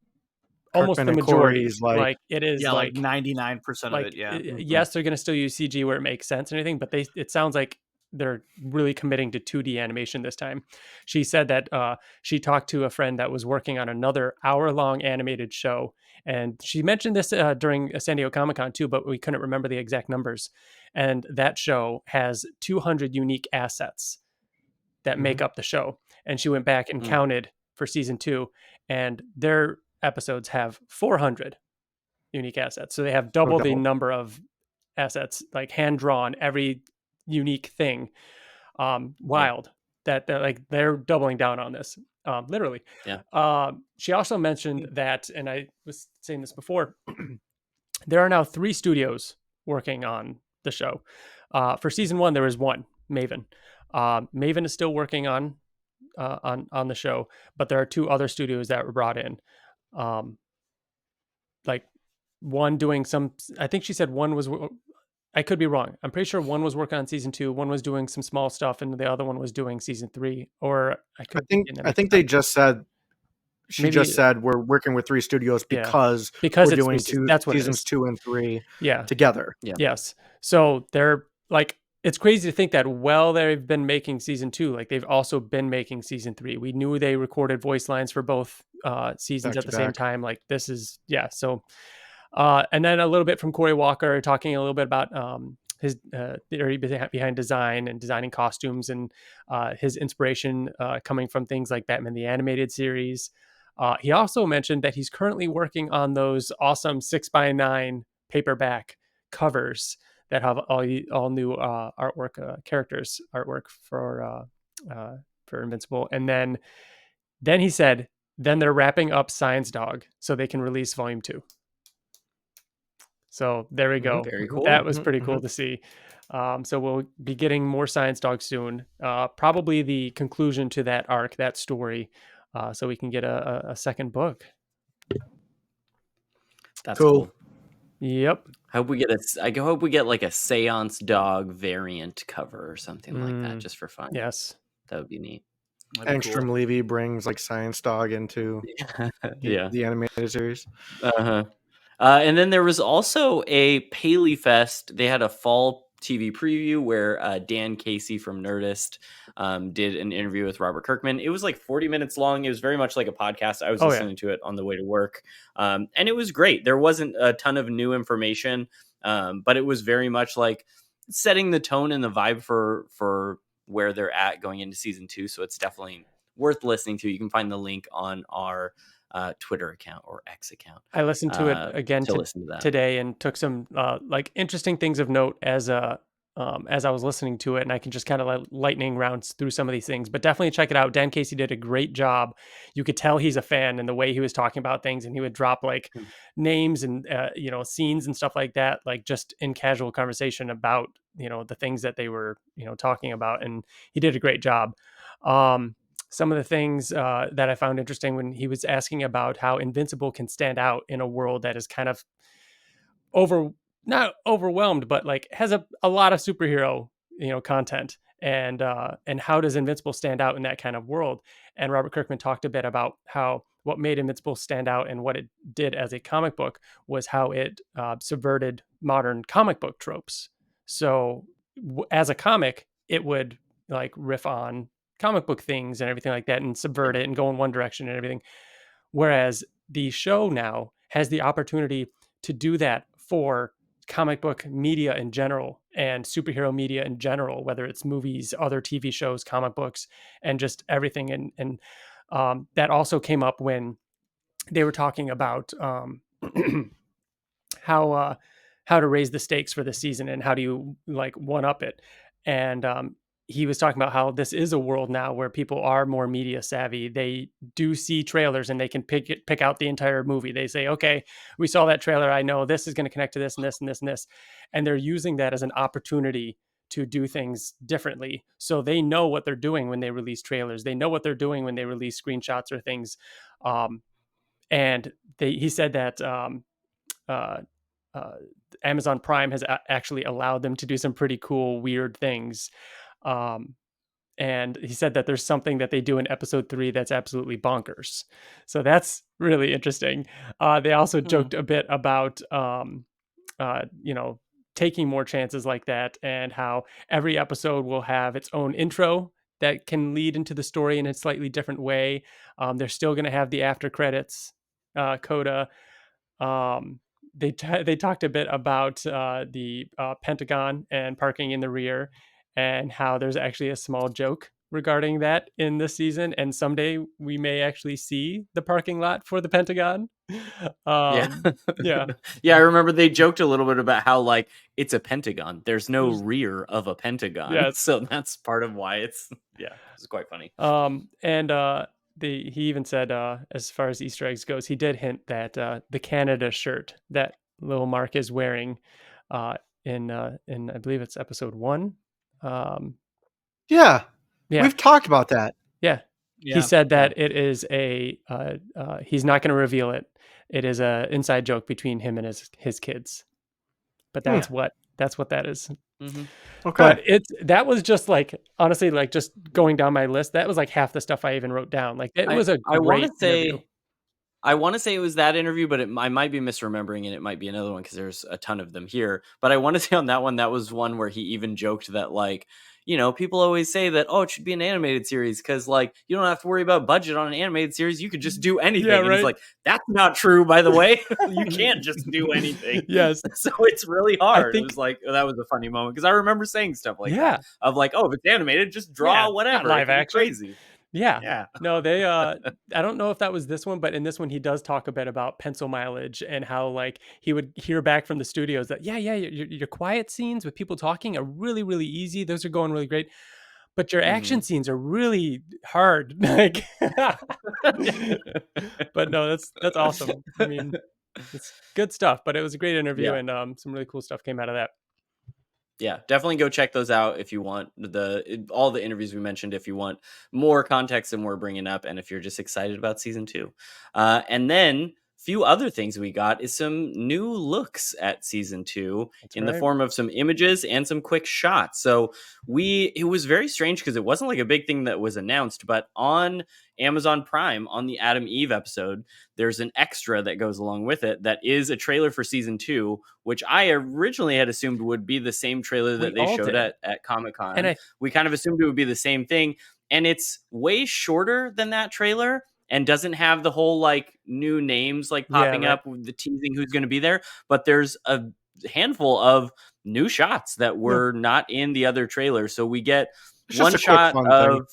almost Kirkman the and majority. Corey's Like it is Yeah, like like 99% of like it. Yeah. yes, they're going to still use CG where it makes sense and everything, but it sounds like they're really committing to 2D animation this time. She said that she talked to a friend that was working on another hour-long animated show, and she mentioned this during San Diego Comic-Con too, but we couldn't remember the exact numbers. And that show has 200 unique assets that make up the show. And she went back and counted for season 2, and their episodes have 400 unique assets. So they have double the number of assets, like hand drawn, every unique thing. Wild that they're doubling down on this, literally. Yeah. She also mentioned that, and I was saying this before, there are now 3 studios working on the show. For season 1, there was one, Maven. Maven is still working on the show, but there are 2 other studios that were brought in. Like one doing some, I think she said one was, I could be wrong. I'm pretty sure one was working on season 2, one was doing some small stuff, and the other one was doing season 3. Or I think they just said, just said we're working with 3 studios because we're doing seasons 2 and 3 together. Yeah. Yes. So they're like, it's crazy to think that while they've been making season 2, like they've also been making season 3. We knew they recorded voice lines for both seasons at the same time. Like this is, So, and then a little bit from Corey Walker talking a little bit about his theory behind design and designing costumes, and his inspiration coming from things like Batman the Animated Series. He also mentioned that he's currently working on those awesome 6x9 paperback covers that have all new artwork, characters artwork for Invincible. And then he said, then they're wrapping up Science Dog so they can release volume 2. So there we go. Very cool. That was pretty cool to see. So we'll be getting more Science Dog soon. Probably the conclusion to that arc, that story, so we can get a second book. That's cool. Yep. I hope we get like a Seance Dog variant cover or something like that, just for fun. Yes, that would be neat. Angstrom Levy brings like Science Dog into the animated series. And then there was also a Paley Fest. They had a fall TV preview where Dan Casey from Nerdist did an interview with Robert Kirkman. It was like 40 minutes long. It was very much like a podcast. I was listening to it on the way to work. And it was great. There wasn't a ton of new information, but it was very much like setting the tone and the vibe for where they're at going into season 2. So it's definitely worth listening to. You can find the link on our Twitter account or X account. I listened to it again today and took some like interesting things of note as I was listening to it, and I can just kind of like lightning rounds through some of these things. But definitely check it out. Dan Casey did a great job. You could tell he's a fan in the way he was talking about things, and he would drop like names and scenes and stuff like that, like just in casual conversation about the things that they were talking about, and he did a great job. Some of the things that I found interesting when he was asking about how Invincible can stand out in a world that is kind of not overwhelmed, but like has a lot of superhero, content, and how does Invincible stand out in that kind of world? And Robert Kirkman talked a bit about how what made Invincible stand out and what it did as a comic book was how it subverted modern comic book tropes. So as a comic, it would like riff on comic book things and everything like that and subvert it and go in one direction and everything. Whereas the show now has the opportunity to do that for comic book media in general and superhero media in general, whether it's movies, other TV shows, comic books, and just everything. And that also came up when they were talking about how to raise the stakes for the season and how do you like one up it. And he was talking about how this is a world now where people are more media savvy. They do see trailers and they can pick out the entire movie. They say, okay, we saw that trailer. I know this is going to connect to this and this and this and this. And they're using that as an opportunity to do things differently. So they know what they're doing when they release trailers. They know what they're doing when they release screenshots or things. And he said that uh, uh, Amazon Prime has actually allowed them to do some pretty cool, weird things. And he said that there's something that they do in episode 3 that's absolutely bonkers. So that's really interesting. They also joked a bit about, taking more chances like that, and how every episode will have its own intro that can lead into the story in a slightly different way. They're still going to have the after credits coda. They talked a bit about the Pentagon and parking in the rear, and how there's actually a small joke regarding that in this season, and someday we may actually see the parking lot for the Pentagon. Yeah. Yeah. Yeah, I remember they joked a little bit about how like it's a pentagon. There's no rear of a pentagon. Yes. So that's part of why it's quite funny. And he even said, as far as Easter eggs goes, he did hint that the Canada shirt that Lil Mark is wearing in I believe it's episode 1. Yeah. Yeah. We've talked about that. Yeah. He said that it is he's not going to reveal it. It is a inside joke between him and his kids. But that's what that is. Mm-hmm. Okay. But that was just like, honestly, like just going down my list, that was like half the stuff I even wrote down. Like it was a great interview. I want to say it was that interview, but I might be misremembering, and it might be another one because there's a ton of them here. But I want to say on that one, that was one where he even joked that, like, people always say that, oh, it should be an animated series because, like, you don't have to worry about budget on an animated series. You could just do anything. Yeah, and he's like, that's not true, by the way. You can't just do anything. Yes. So it's really hard. It was like, that was a funny moment because I remember saying stuff like that of like, oh, if it's animated, just draw whatever. Live action. Crazy. Yeah. No, they I don't know if that was this one, but in this one he does talk a bit about pencil mileage and how like he would hear back from the studios that your quiet scenes with people talking are really, really easy. Those are going really great. But your action scenes are really hard. Like but no, that's awesome. I mean, it's good stuff, but it was a great interview and some really cool stuff came out of that. Yeah, definitely go check those out if you want all the interviews we mentioned, if you want more context than we're bringing up, and if you're just excited about season 2. And then few other things we got is some new looks at season 2 the form of some images and some quick shots. So it was very strange because it wasn't like a big thing that was announced, but on Amazon Prime, on the Adam Eve episode, there's an extra that goes along with it that is a trailer for season 2, which I originally had assumed would be the same trailer that they showed at Comic-Con. And we kind of assumed it would be the same thing. And it's way shorter than that trailer and doesn't have the whole like new names like popping up with the teasing who's going to be there. But there's a handful of new shots that were not in the other trailer. So we get one shot of...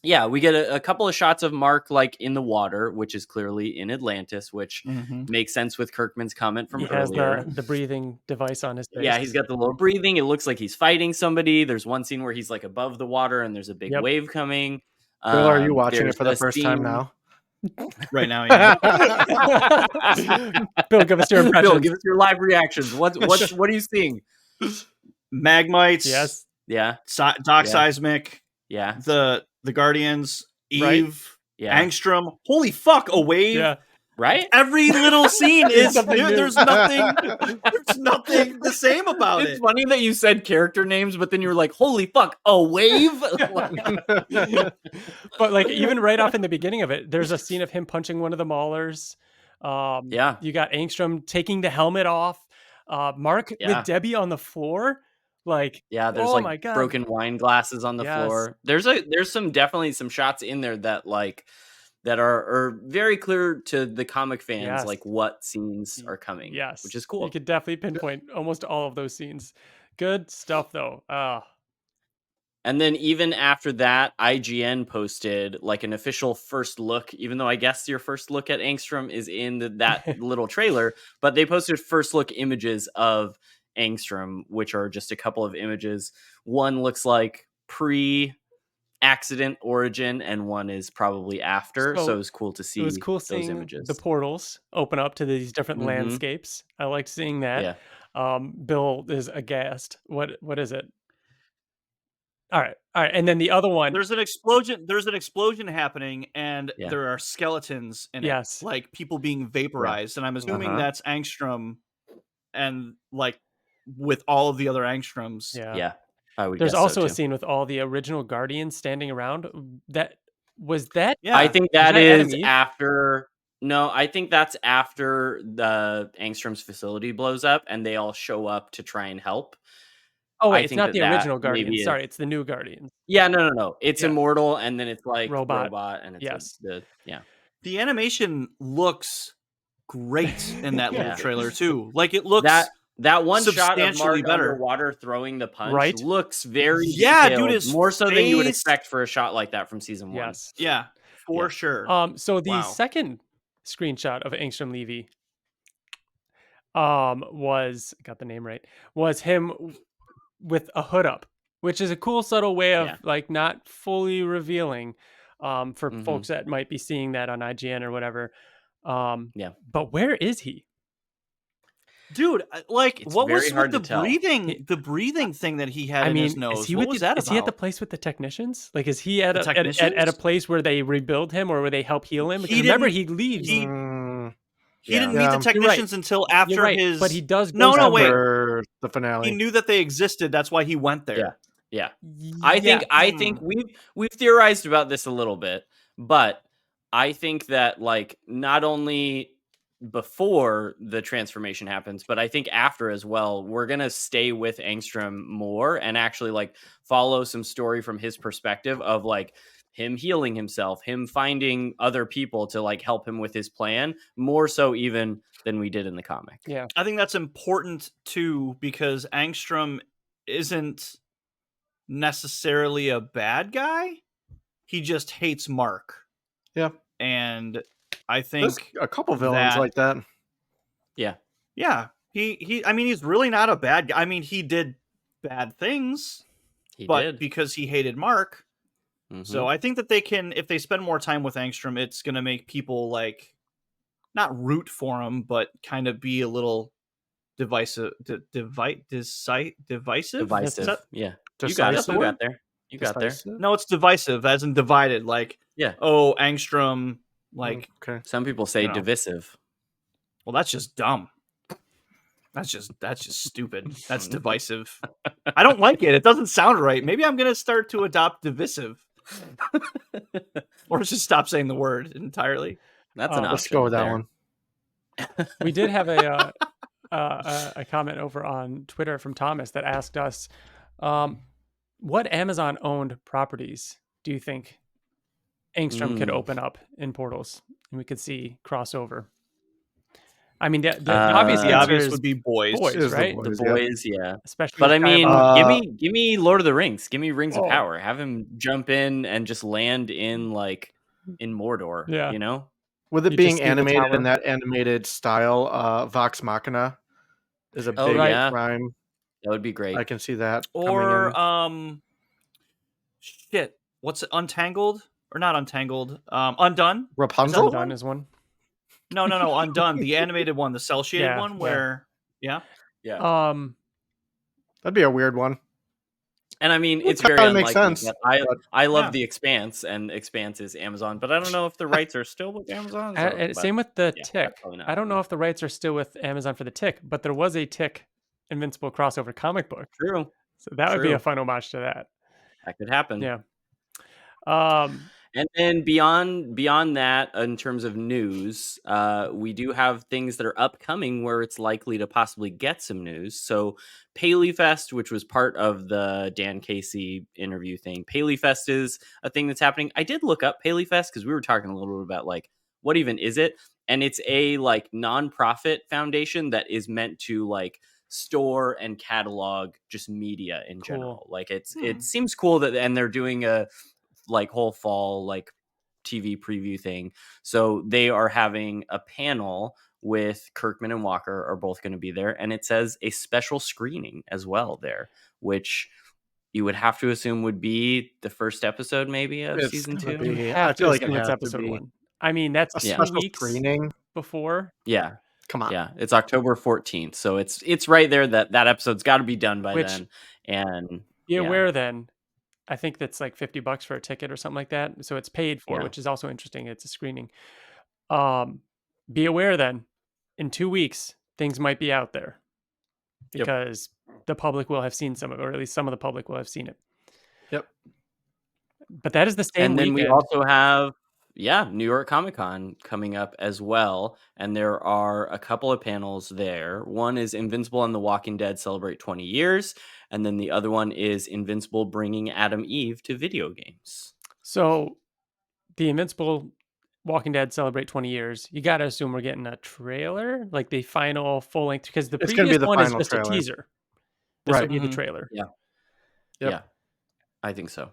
Yeah, we get a couple of shots of Mark like in the water, which is clearly in Atlantis, which makes sense with Kirkman's comment from earlier. He has the breathing device on his face. Yeah, he's got the little breathing. It looks like he's fighting somebody. There's one scene where he's like above the water and there's a big wave coming. Bill, are you watching it for the first time now? Right now, yeah. Bill, give us your impressions. Bill, give us your live reactions. What are you seeing? Magmites. Yes. Yeah. Doc Seismic. Yeah. The Guardians. Eve. Yeah. Angstrom. Holy fuck, a wave. Yeah. Right? Every little scene is there's nothing the same about it. It's funny that you said character names, but then you were like, holy fuck, a wave? But like even right off in the beginning of it, there's a scene of him punching one of the Maulers. You got Angstrom taking the helmet off. Mark with Debbie on the floor. Like, there's my God, broken wine glasses on the floor. There's definitely some shots in there that like that are very clear to the comic fans, like what scenes are coming. Yes, which is cool. You could definitely pinpoint almost all of those scenes. Good stuff, though. And then even after that, IGN posted like an official first look, even though I guess your first look at Angstrom is in that little trailer, but they posted first look images of Angstrom, which are just a couple of images. One looks like pre-accident origin, and one is probably after. So it was cool to see. It was cool those seeing images. The portals open up to these different landscapes. I liked seeing that. Bill is aghast. What is it? All right. And then the other one. There's an explosion happening, and Yeah. there are skeletons in Yes. it, like people being vaporized. And I'm assuming that's Angstrom, and like with all of the other Angstroms. Yeah. I would There's guess also so a too. scene with all the original Guardians standing around. That was that. Yeah, I think that that Adam is Eve? after. No, I think that's after the Angstrom's facility blows up and they all show up to try and help. Oh wait, I it's think not the that original maybe Guardians. is. Sorry, it's the new Guardians. Yeah, no. It's Yeah. Immortal, and then it's like Robot. and it's Yes. the animation looks great in that little Yeah. trailer too. Like it looks that one shot of substantially Mark better. underwater throwing the punch Right? looks very Yeah, dude, detailed, his more so than you would face- expect for a shot like that from season 1. Yes. Yeah, for Yeah. sure. So the Wow. second screenshot of Angstrom Levy got the name right, was him with a hood up, which is a cool subtle way of like not fully revealing for folks that might be seeing that on IGN or whatever. But where is he? Dude, like It's what very was hard with to tell. the breathing thing that he had I in mean, his nose? is he What with was that is he at the about? place with the technicians? Like, is he at The at a technicians? place where they rebuild him or where they help heal him? Because He remember, didn't- he leaves. He Yeah. didn't meet Yeah. the You're right. technicians until after You're right, his. but he does. No, go no, wait. For the finale. He knew that they existed. That's why he went there. Yeah. Yeah. I think we've theorized about this a little bit, but I think that like not only before the transformation happens, but I think after as well, we're gonna stay with Angstrom more and actually like follow some story from his perspective of like him healing himself, him finding other people to like help him with his plan, more so even than we did in the comic. Yeah. I think that's important too, because Angstrom isn't necessarily a bad guy. He just hates Mark. Yeah. And I There's think a couple villains like that. Yeah. Yeah. I mean, he's really not a bad guy. I mean, he did bad things, He but did. because he hated Mark. So I think that they can, if they spend more time with Angstrom, it's going to make people like not root for him, but kind of be a little divisive. Divisive? Divisive. Yeah. Decisive? You got there. You got there. Decisive? No, it's divisive, as in divided. Like, Yeah. oh, Angstrom, like, Okay. Some people say You know. divisive. well, that's just dumb. That's just stupid. That's divisive. I don't like it. It doesn't sound right. Maybe I'm gonna start to adopt divisive, or just stop saying the word entirely. That's an option. Let's go with that there. one. We did have a comment over on Twitter from Thomas that asked us, what Amazon owned properties do you think Angstrom could open up in portals and we could see crossover? I mean, the obvious The answer obvious is would be boys. boys, Is the right? boys. The boys, yeah. Especially But I with mean, Diamond. give me Lord of the Rings. Give me Rings of Oh. Power. Have him jump in and just land in like in Mordor. Yeah. You know? With it You being just see the animated tower. in that animated style, Vox Machina is a Oh, big yeah. prime. That would be great. I can see that Or coming shit. What's it? Untangled or not Untangled? Undone. in. Rapunzel? Undone is one. No. Undone. The animated one, the cell shaded Yeah, one, yeah. where yeah. That'd be a weird one. And I mean, Well, it's that very kinda unlikely. makes sense, But I love Yeah. The Expanse, and Expanse is Amazon. But I don't know if the rights are still with Amazon. And same with the yeah, Tick. probably not. I don't know if the rights are still with Amazon for the Tick, but there was a Tick Invincible crossover comic book. True. So that would be True. a fun homage to that. That could happen. Yeah. And then beyond that, in terms of news, we do have things that are upcoming where it's likely to possibly get some news. So PaleyFest, which was part of the Dan Casey interview thing, PaleyFest is a thing that's happening. I did look up PaleyFest because we were talking a little bit about like what even is it, and it's a like nonprofit foundation that is meant to like store and catalog just media in general. Like it seems cool that, and they're doing a like whole fall like TV preview thing. So they are having a panel with Kirkman and Walker are both going to be there, and it says a special screening as well there, which you would have to assume would be the first episode maybe of It's season gonna 2. be- have I to feel like assume it it's has to episode be. 1. I mean, that's A 2 special weeks screening. before. Yeah. Come on. Yeah, it's October 14th. So it's right there that episode's got to be done by Which- then. And Be aware then, I think that's like $50 for a ticket or something like that. So it's paid for, Yeah. which is also interesting. It's a screening. Be aware then, in 2 weeks, things might be out there Yep. because the public will have seen some of it, or at least some of the public will have seen it. Yep. But that is the same And then we weekend. also have, New York Comic Con coming up as well. And there are a couple of panels there. One is Invincible and the Walking Dead celebrate 20 years. And then the other one is Invincible bringing Adam Eve to video games. So the Invincible Walking Dead celebrate 20 years. You got to assume we're getting a trailer, like the final full length, because the It's gonna be previous the one is final just trailer. a teaser. This will Right. be the Mhm. trailer. Yeah. Yep. Yeah. I think so.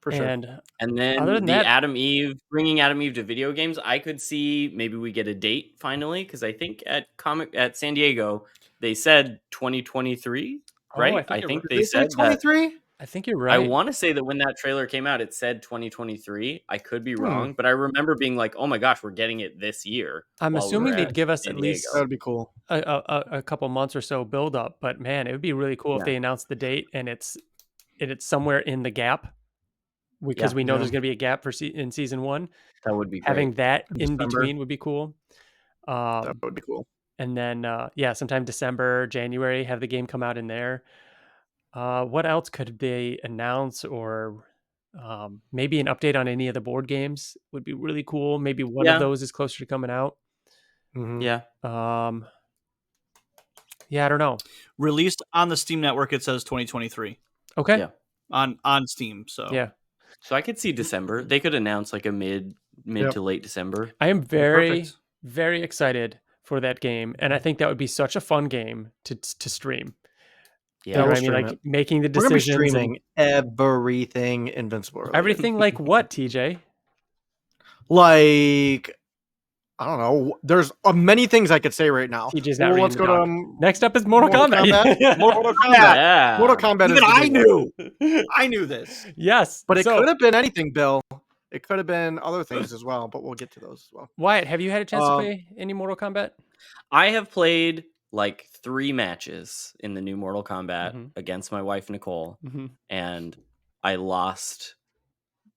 For sure. And And Other then than the bringing Adam Eve to video games, I could see maybe we get a date finally, because I think at San Diego they said 2023, right? I think you're think right. they Did they say said that. 23? I think you're I right. want to say that when that trailer came out, it said 2023. I could be Hmm. wrong, but I remember being like, "Oh my gosh, we're getting it this year." I'm while we were assuming they'd at give us San at least Diego. That would be cool. a couple months or so build up. But man, it would be really cool if Yeah. they announced the date and it's somewhere in the gap, because Yeah. we know Yeah. there's going to be a gap for in season 1. That would be great. Having that in December. between would be cool. That would be cool. And then sometime December, January, have the game come out in there. What else could they announce, or maybe an update on any of the board games would be really cool. Maybe one of Yeah. those is closer to coming out. Mhm. Yeah. I don't know. Released on the Steam network, it says 2023 Okay. Yeah. on Steam. So Yeah. So I could see December. They could announce like a mid Yep. to late December. I am very, perfect. very excited for that game. And I think that would be such a fun game to stream. You Yeah. know we'll what I mean? stream Like it. making the We're gonna be decisions and streaming everything Invincible related. everything. Like what, TJ? Like, I don't know. There's many things I could say right now. TJ's not Well, let's reading go the to doc. Next up is Mortal Kombat. Mortal Kombat. Yeah. Mortal Kombat is even the I big one. knew. I knew this. Yes. But it So, could have been anything, Bill. It could have been other things as well, but we'll get to those as well. Wyatt, have you had a chance to Um, play any Mortal Kombat? I have played like 3 matches in the new Mortal Kombat Mhm. against my wife Nicole, Mm-hmm. and I lost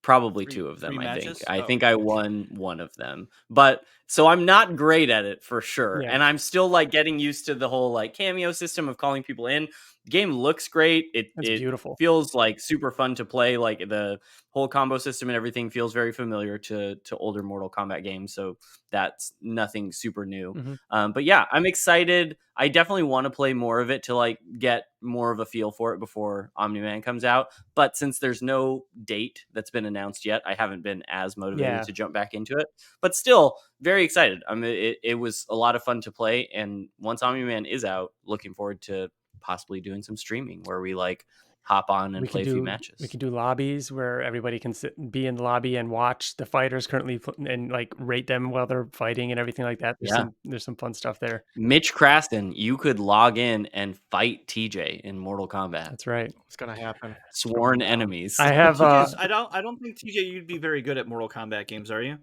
probably 2 of them. 3 I think. matches? I Oh. think I won one of them, but so I'm not great at it for sure, Yeah. and I'm still like getting used to the whole like cameo system of calling people in. Game looks great. It Beautiful. feels like super fun to play. Like the whole combo system and everything feels very familiar to older Mortal Kombat games. So that's nothing super new. Mhm. But yeah, I'm excited. I definitely want to play more of it to like get more of a feel for it before Omni-Man comes out. But since there's no date that's been announced yet, I haven't been as motivated Yeah. to jump back into it. But still, very excited. I mean, it was a lot of fun to play. And once Omni-Man is out, looking forward to possibly doing some streaming where we like hop on and play a few matches. We could do lobbies where everybody can be in the lobby and watch the fighters currently and like rate them while they're fighting and everything like that. There's some fun stuff there. Mitch Kraston, you could log in and fight TJ in Mortal Kombat. That's right. It's gonna happen. Sworn enemies. I have I don't think TJ you'd be very good at Mortal Kombat games, are you?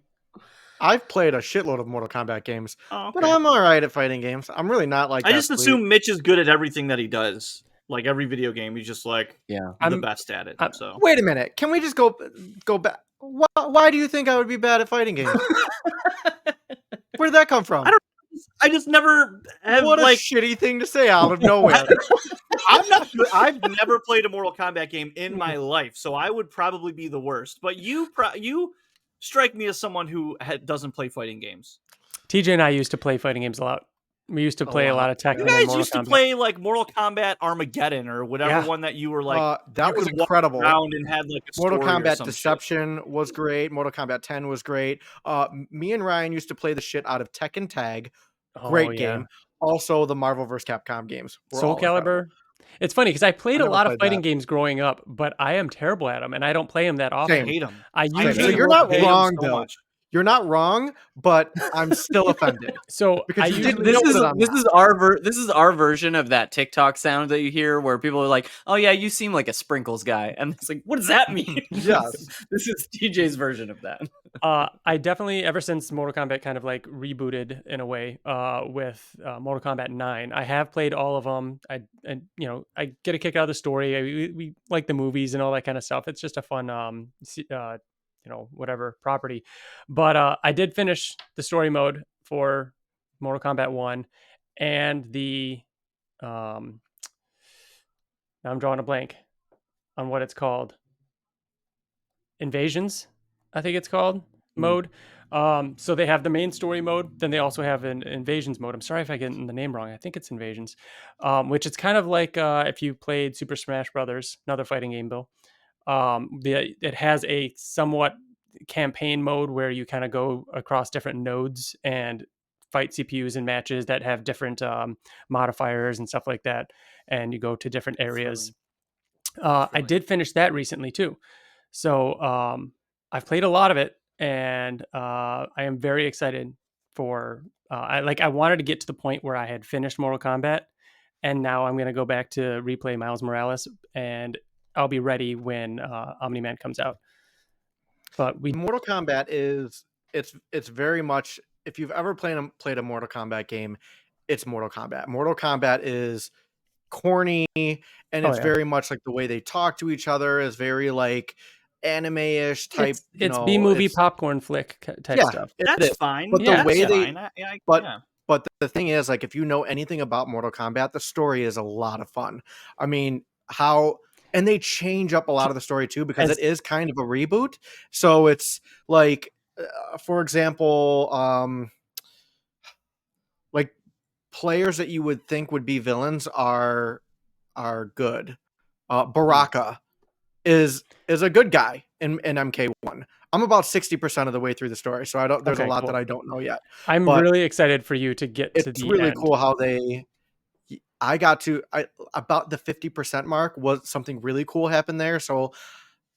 I've played a shitload of Mortal Kombat games, Oh, okay. but I'm all right at fighting games. I'm really not like. I that just sweet. assume Mitch is good at everything that he does. Like every video game, he's just like Yeah. the best at it. So Wait a minute. Can we just go back? Why do you think I would be bad at fighting games? Where did that come from? I just never have What a like shitty thing to say out of nowhere. I'm not good. I've never played a Mortal Kombat game in my life, so I would probably be the worst. But you strike me as someone who doesn't play fighting games. TJ and I used to play fighting games a lot. We used to play a lot of Tekken. You and guys Mortal used to Kombat. play like Mortal Kombat Armageddon or whatever one that you were like. That you was could walk incredible. around and had like a Mortal story or Kombat some shit. Deception was great. Mortal Kombat 10 was great. Me and Ryan used to play the shit out of Tekken Tag. Great game. Also, the Marvel vs. Capcom games. Soul Calibur. It's funny because I played a never lot of played fighting that. games growing up, but I am terrible at them, and I don't play them that often. I hate them. I So usually you're will not play- wrong, so though. much. You're not wrong, but I'm still offended. So Because I you usually didn't This know is that I'm this not. is our version of that TikTok sound that you hear where people are like, "Oh yeah, you seem like a sprinkles guy," and it's like, what does that mean? Yes. This is TJ's version of that. I definitely, ever since Mortal Kombat kind of like rebooted in a way with Mortal Kombat 9, I have played all of them. I get a kick out of the story. We like the movies and all that kind of stuff. It's just a fun, whatever property. But I did finish the story mode for Mortal Kombat 1 and the, now I'm drawing a blank on what it's called. Invasions, I think it's called, mode. So they have the main story mode, then they also have an invasions mode. I'm sorry if I get the name wrong. I think it's invasions, which it's kind of like if you played Super Smash Brothers, another fighting game, Bill. It has a somewhat campaign mode where you kind of go across different nodes and fight CPUs in matches that have different modifiers and stuff like that, and you go to different areas. I did finish that recently too. So I've played a lot of it, and I am very excited for. I wanted to get to the point where I had finished Mortal Kombat, and now I'm going to go back to replay Miles Morales, and I'll be ready when Omni-Man comes out. But Mortal Kombat it's very much, if you've ever played a Mortal Kombat game, it's Mortal Kombat. Mortal Kombat is corny, and it's very much like the way they talk to each other is very like anime-ish type. It's B-movie popcorn flick type stuff. That's fine. But the way they, fine. But the thing is, like, if you know anything about Mortal Kombat, the story is a lot of fun. I mean, and they change up a lot of the story too, because it is kind of a reboot. So it's like, for example, like players that you would think would be villains are good. Baraka is a good guy in MK1. I'm about 60% of the way through the story, so there's a lot that I don't know yet. I'm really excited for you to get to the end. It's really cool how I got to about the 50% mark. Was something really cool happened there. So,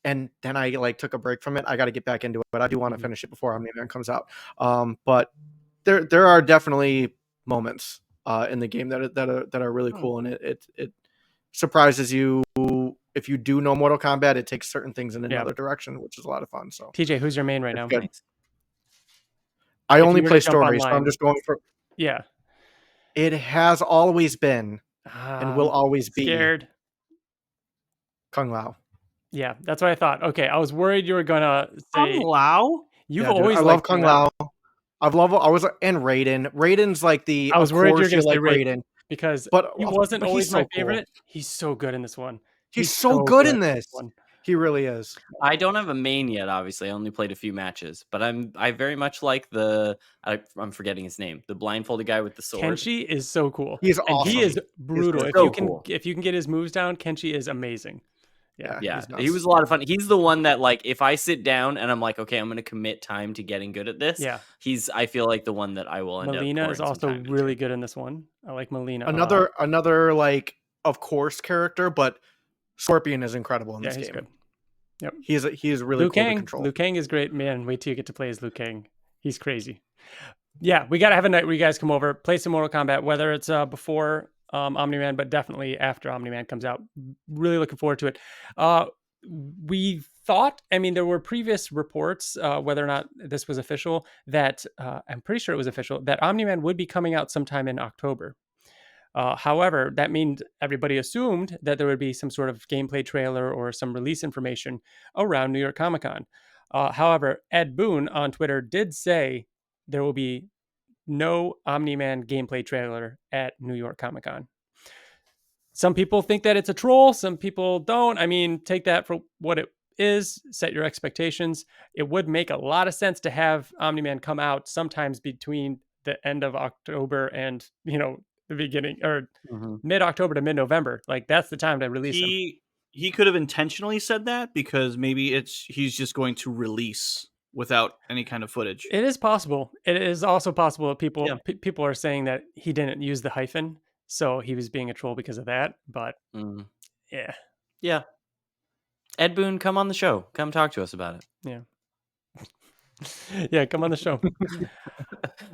and then I like took a break from it. I got to get back into it, but I do want to finish it before Omni-Man comes out. But there are definitely moments in the game that are really cool, and it surprises you. If you do know Mortal Kombat, it takes certain things in another direction, which is a lot of fun. So, TJ, who's your main right now? I only play stories, so I'm just going for. Yeah. It has always been and will always be scared. Kung Lao. Yeah, that's what I thought. Okay, I was worried you were gonna say Kung Lao. You've always I love Kung Lao. And Raiden. Raiden's like the. I was worried you were gonna say Raiden because but he wasn't always my favorite. Cool. He's so good in this one. He's so good in this one. He really is. I don't have a main yet, obviously. I only played a few matches, but I very much like I'm forgetting his name. The blindfolded guy with the sword. Kenshi is so cool. He's awesome. He is brutal. If you can get his moves down, Kenshi is amazing. Yeah. He was a lot of fun. He's the one that, like, if I sit down and I'm like, okay, I'm going to commit time to getting good at this. Yeah. I feel like the one that I will end up. Melina is also really good in this one. I like Melina. Another like, of course, character, but Scorpion is incredible in this game. He's good. Yep. He's really cool to control. Liu Kang is great, man. Wait till you get to play as Liu Kang. He's crazy. Yeah, we got to have a night where you guys come over, play some Mortal Kombat, whether it's before Omni-Man, but definitely after Omni-Man comes out. Really looking forward to it. We thought, there were previous reports, whether or not this was official, that I'm pretty sure it was official, that Omni-Man would be coming out sometime in October. However, that means everybody assumed that there would be some sort of gameplay trailer or some release information around New York Comic Con. However, Ed Boon on Twitter did say there will be no Omni-Man gameplay trailer at New York Comic Con. Some people think that it's a troll. Some people don't. Take that for what it is. Set your expectations. It would make a lot of sense to have Omni-Man come out sometimes between the end of October and, the beginning or mid-October to mid-November. Like, that's the time to release him. He could have intentionally said that because maybe he's just going to release without any kind of footage. It is possible. It is also possible that people are saying that he didn't use the hyphen, so he was being a troll because of that. But yeah. Ed Boon, come on the show. Come talk to us about it. Yeah. Yeah, come on the show.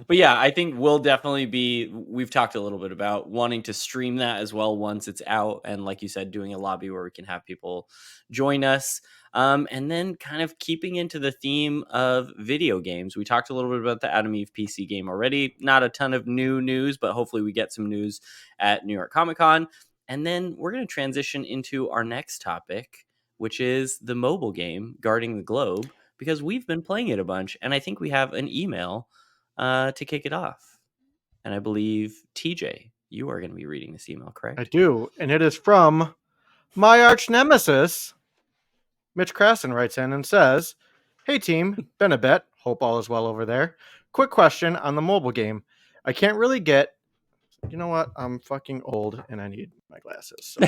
But yeah, I think we've talked a little bit about wanting to stream that as well once it's out. And like you said, doing a lobby where we can have people join us. And then kind of keeping into the theme of video games, we talked a little bit about the Adam Eve PC game already. Not a ton of new news, but hopefully we get some news at New York Comic Con. And then we're going to transition into our next topic, which is the mobile game Guarding the Globe, because we've been playing it a bunch, and I think we have an email to kick it off. And I believe, TJ, you are going to be reading this email, correct? I do, and it is from my arch nemesis. Mitch Krasen writes in and says, "Hey team, been a bit. Hope all is well over there. Quick question on the mobile game. I can't really get. You know what? I'm fucking old and I need my glasses. So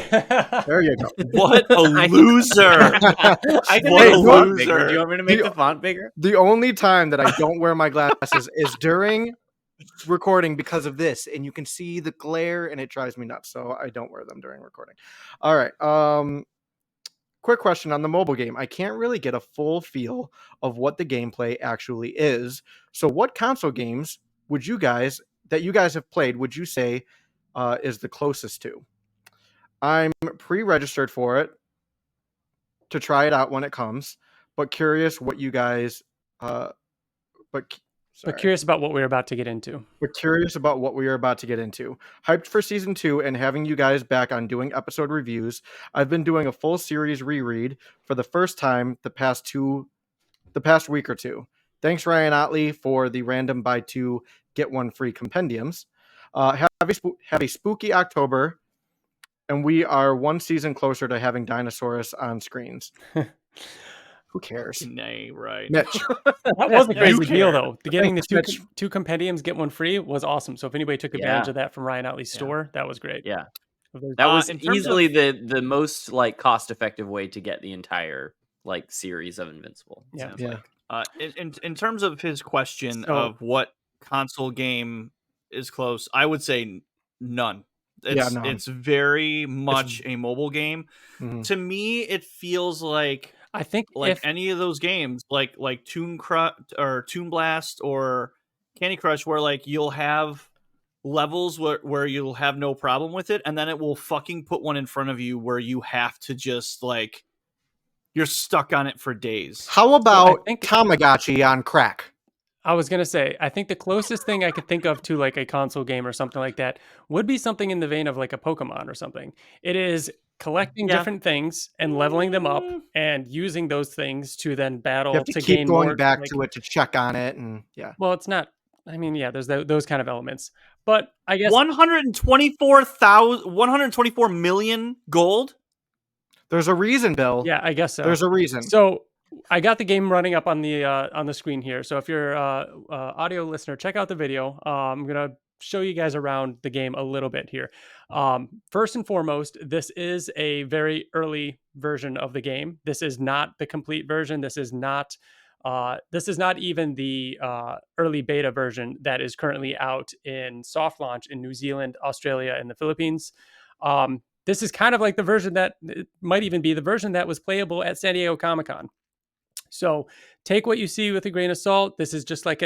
there you go. What a loser! I can What make a the font bigger. loser. Do you want me to make the font bigger? The only time that I don't wear my glasses is during recording because of this, and you can see the glare and it drives me nuts, so I don't wear them during recording. All right. Quick question on the mobile game. I can't really get a full feel of what the gameplay actually is. So what console games would you guys have played would you say is the closest to? I'm pre-registered for it to try it out when it comes, but curious what you guys But curious about what we're about to get into. We're curious about what we are about to get into. Hyped for season 2 and having you guys back on doing episode reviews. I've been doing a full series reread for the first time the past week or two. Thanks, Ryan Otley, for the random buy 2 get 1 free compendiums. Have a spooky October, and we are one season closer to having dinosaurs on screens. Who cares? Nay, right. Mitch. That was a crazy care. deal, though. Getting the Mitch. two compendiums, get one free was awesome. So if anybody took advantage of that from Ryan Otley's store, that was great. Yeah. That was in terms easily the most like cost-effective way to get the entire like series of Invincible. Yeah. sounds Yeah. like. In terms of his question So- of what console game is close, I would say none. It's none. it's very much a mobile game. Mhm. To me, it feels like I think like if any of those games, like Toon Blast or Candy Crush, where like you'll have levels where you'll have no problem with it, and then it will fucking put one in front of you where you have to just like you're stuck on it for days. How about think- Tamagotchi on crack? I was going to say, I think the closest thing I could think of to like a console game or something like that would be something in the vein of like a Pokemon or something. It is collecting Yeah. different things and leveling them up and using those things to then battle You have to to keep gain going more, back like- to it to check on it, and yeah. Well, it's not. I mean, yeah, there's those kind of elements, but I guess 124 million gold. There's a reason, Bill. yeah, I guess so. There's a reason. So I got the game running up on the screen here. So if you're audio listener, check out the video. I'm gonna show you guys around the game a little bit here. First and foremost, this is a very early version of the game. This is not the complete version. This is not even the early beta version that is currently out in soft launch in New Zealand, Australia, and the Philippines. This is kind of like the version that it might even be the version that was playable at San Diego Comic-Con. So take what you see with a grain of salt. This is just like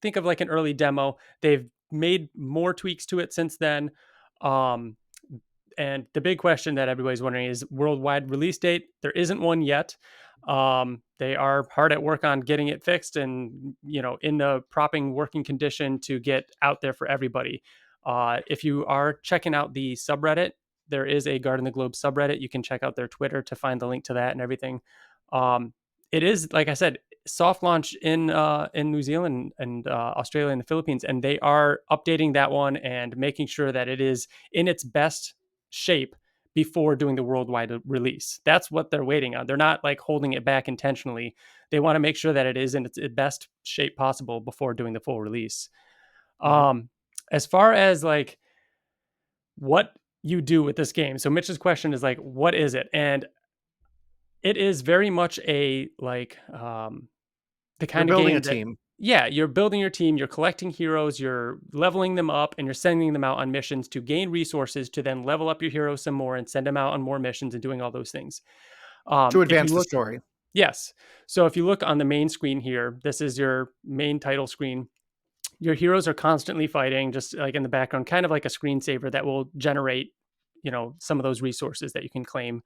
think of like an early demo. They've made more tweaks to it since then. And the big question that everybody's wondering is worldwide release date. There isn't one yet. They are hard at work on getting it fixed and, in the propping working condition to get out there for everybody. If you are checking out the subreddit, there is a Guarding the Globe subreddit. You can check out their Twitter to find the link to that and everything. It is, like I said, soft launch in New Zealand and Australia and the Philippines, and they are updating that one and making sure that it is in its best shape before doing the worldwide release. That's what they're waiting on. They're not like holding it back intentionally. They want to make sure that it is in its best shape possible before doing the full release. As far as like what you do with this game, so Mitch's question is like, what is it? And it is very much a like the kind You're of building game a team. Yeah, you're building your team, you're collecting heroes, you're leveling them up, and you're sending them out on missions to gain resources to then level up your heroes some more and send them out on more missions and doing all those things. To advance the story. Yes. So if you look on the main screen here, this is your main title screen. Your heroes are constantly fighting, just like in the background, kind of like a screensaver that will generate, some of those resources that you can claim.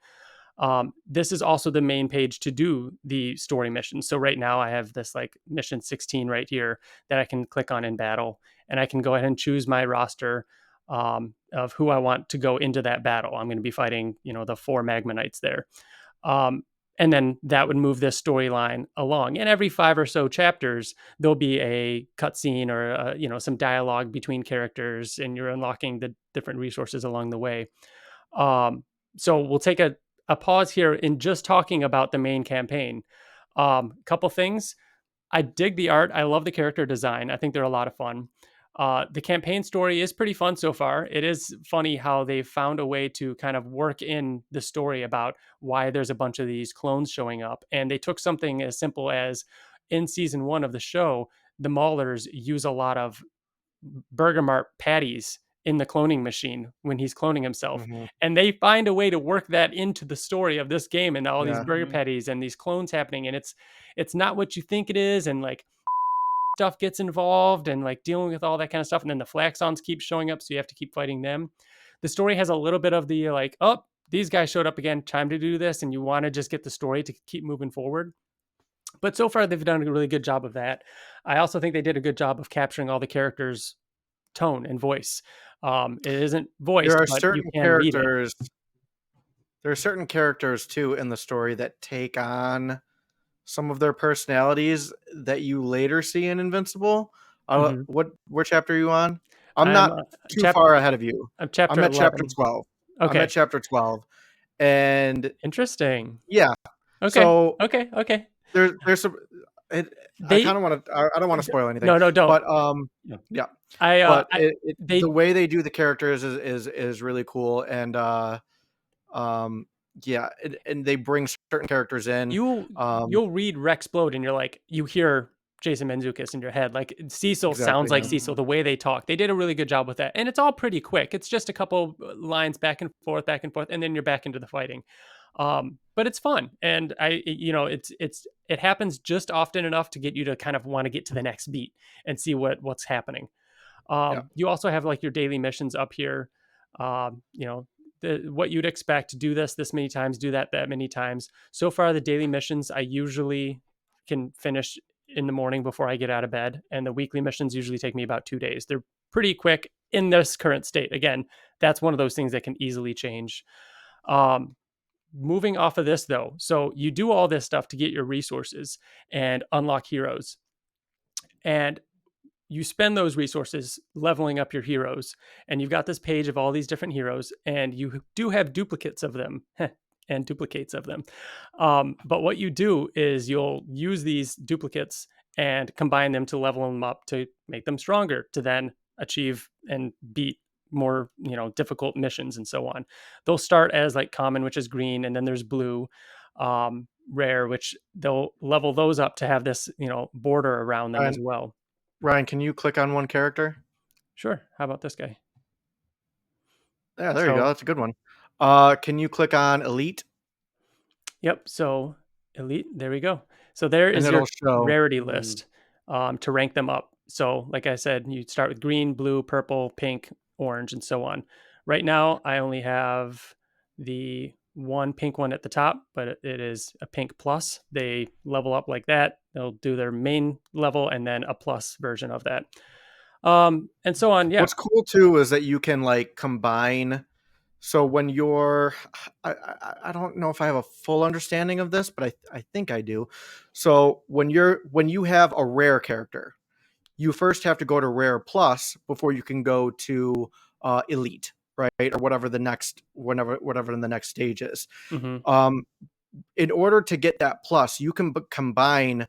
This is also the main page to do the story mission. So right now I have this like mission 16 right here that I can click on in battle, and I can go ahead and choose my roster of who I want to go into that battle. I'm going to be fighting, the 4 Magma Knights there. And then that would move this storyline along. And every 5 or so chapters, there'll be a cutscene or some dialogue between characters, and you're unlocking the different resources along the way. So we'll take a pause here in just talking about the main campaign. Couple things. I dig the art. I love the character design. I think they're a lot of fun. The campaign story is pretty fun so far. It is funny how they found a way to kind of work in the story about why there's a bunch of these clones showing up. And they took something as simple as in season 1 of the show, the Maulers use a lot of Bergamart patties in the cloning machine when he's cloning himself. Mhm. And they find a way to work that into the story of this game, and all these Yeah. burger Mhm. patties and these clones happening. And it's not what you think it is. And like stuff gets involved and like dealing with all that kind of stuff. And then the Flaxons keep showing up. So you have to keep fighting them. The story has a little bit of the like, oh, these guys showed up again, time to do this. And you want to just get the story to keep moving forward. But so far, they've done a really good job of that. I also think they did a good job of capturing all the characters' tone and voice. It isn't There voiced, are but you certain can read it. characters. There are certain characters too in the story that take on some of their personalities that you later see in Invincible. Mhm. What chapter are you on? I'm I'm not too chap- far ahead of you. I'm I'm chapter at chapter 11. 12. I'm Okay, at chapter 12. And interesting. yeah, Okay, so okay. there's some I They kind of want to I don't want to spoil anything. no, don't. But No. yeah, I but they the way they do the characters is really cool. And um yeah, and they bring certain characters in. you'll um you'll read Rexplode and you're like, you hear Jason Mantzoukas in your head. Like Cecil exactly, sounds like yeah. Cecil, the way they talk. They did a really good job with that. And it's all pretty quick. It's just a couple lines back and forth, and then you're back into the fighting. But it's fun. And it happens just often enough to get you to kind of want to get to the next beat and see what's happening. Yeah. You also have like your daily missions up here. What you'd expect: do this many times, do that many times. So far, the daily missions I usually can finish in the morning before I get out of bed, and the weekly missions usually take me about 2 days. They're pretty quick in this current state. Again, that's one of those things that can easily change. Um, Moving off of this though, so you do all this stuff to get your resources and unlock heroes, and you spend those resources leveling up your heroes, and you've got this page of all these different heroes, and you do have duplicates of them and duplicates of them. But what you do is you'll use these duplicates and combine them to level them up to make them stronger, to then achieve and beat more difficult missions and so on. They'll start as like common, which is green, and then there's blue, rare, which they'll level those up to have this border around them as Ryan, well. Ryan, can you click on one character? Sure. How about this guy? Yeah, there you go. So, That's a good one. Can you click on Elite? yep. So elite, there we go. So there And is your it'll show. rarity list to rank them up. So like I said, you start with green, blue, purple, pink, orange, and so on. Right now, I only have the one pink one at the top, but it is a pink plus. They level up like that. They'll do their main level and then a plus version of that. And so on. Yeah. What's cool too is that you can like combine. So when you're, I don't know if I have a full understanding of this, but I think I do. So when you have a rare character, you first have to go to rare plus before you can go to elite, right? Or whatever the next stage is. Hmm. In order to get that plus, you can combine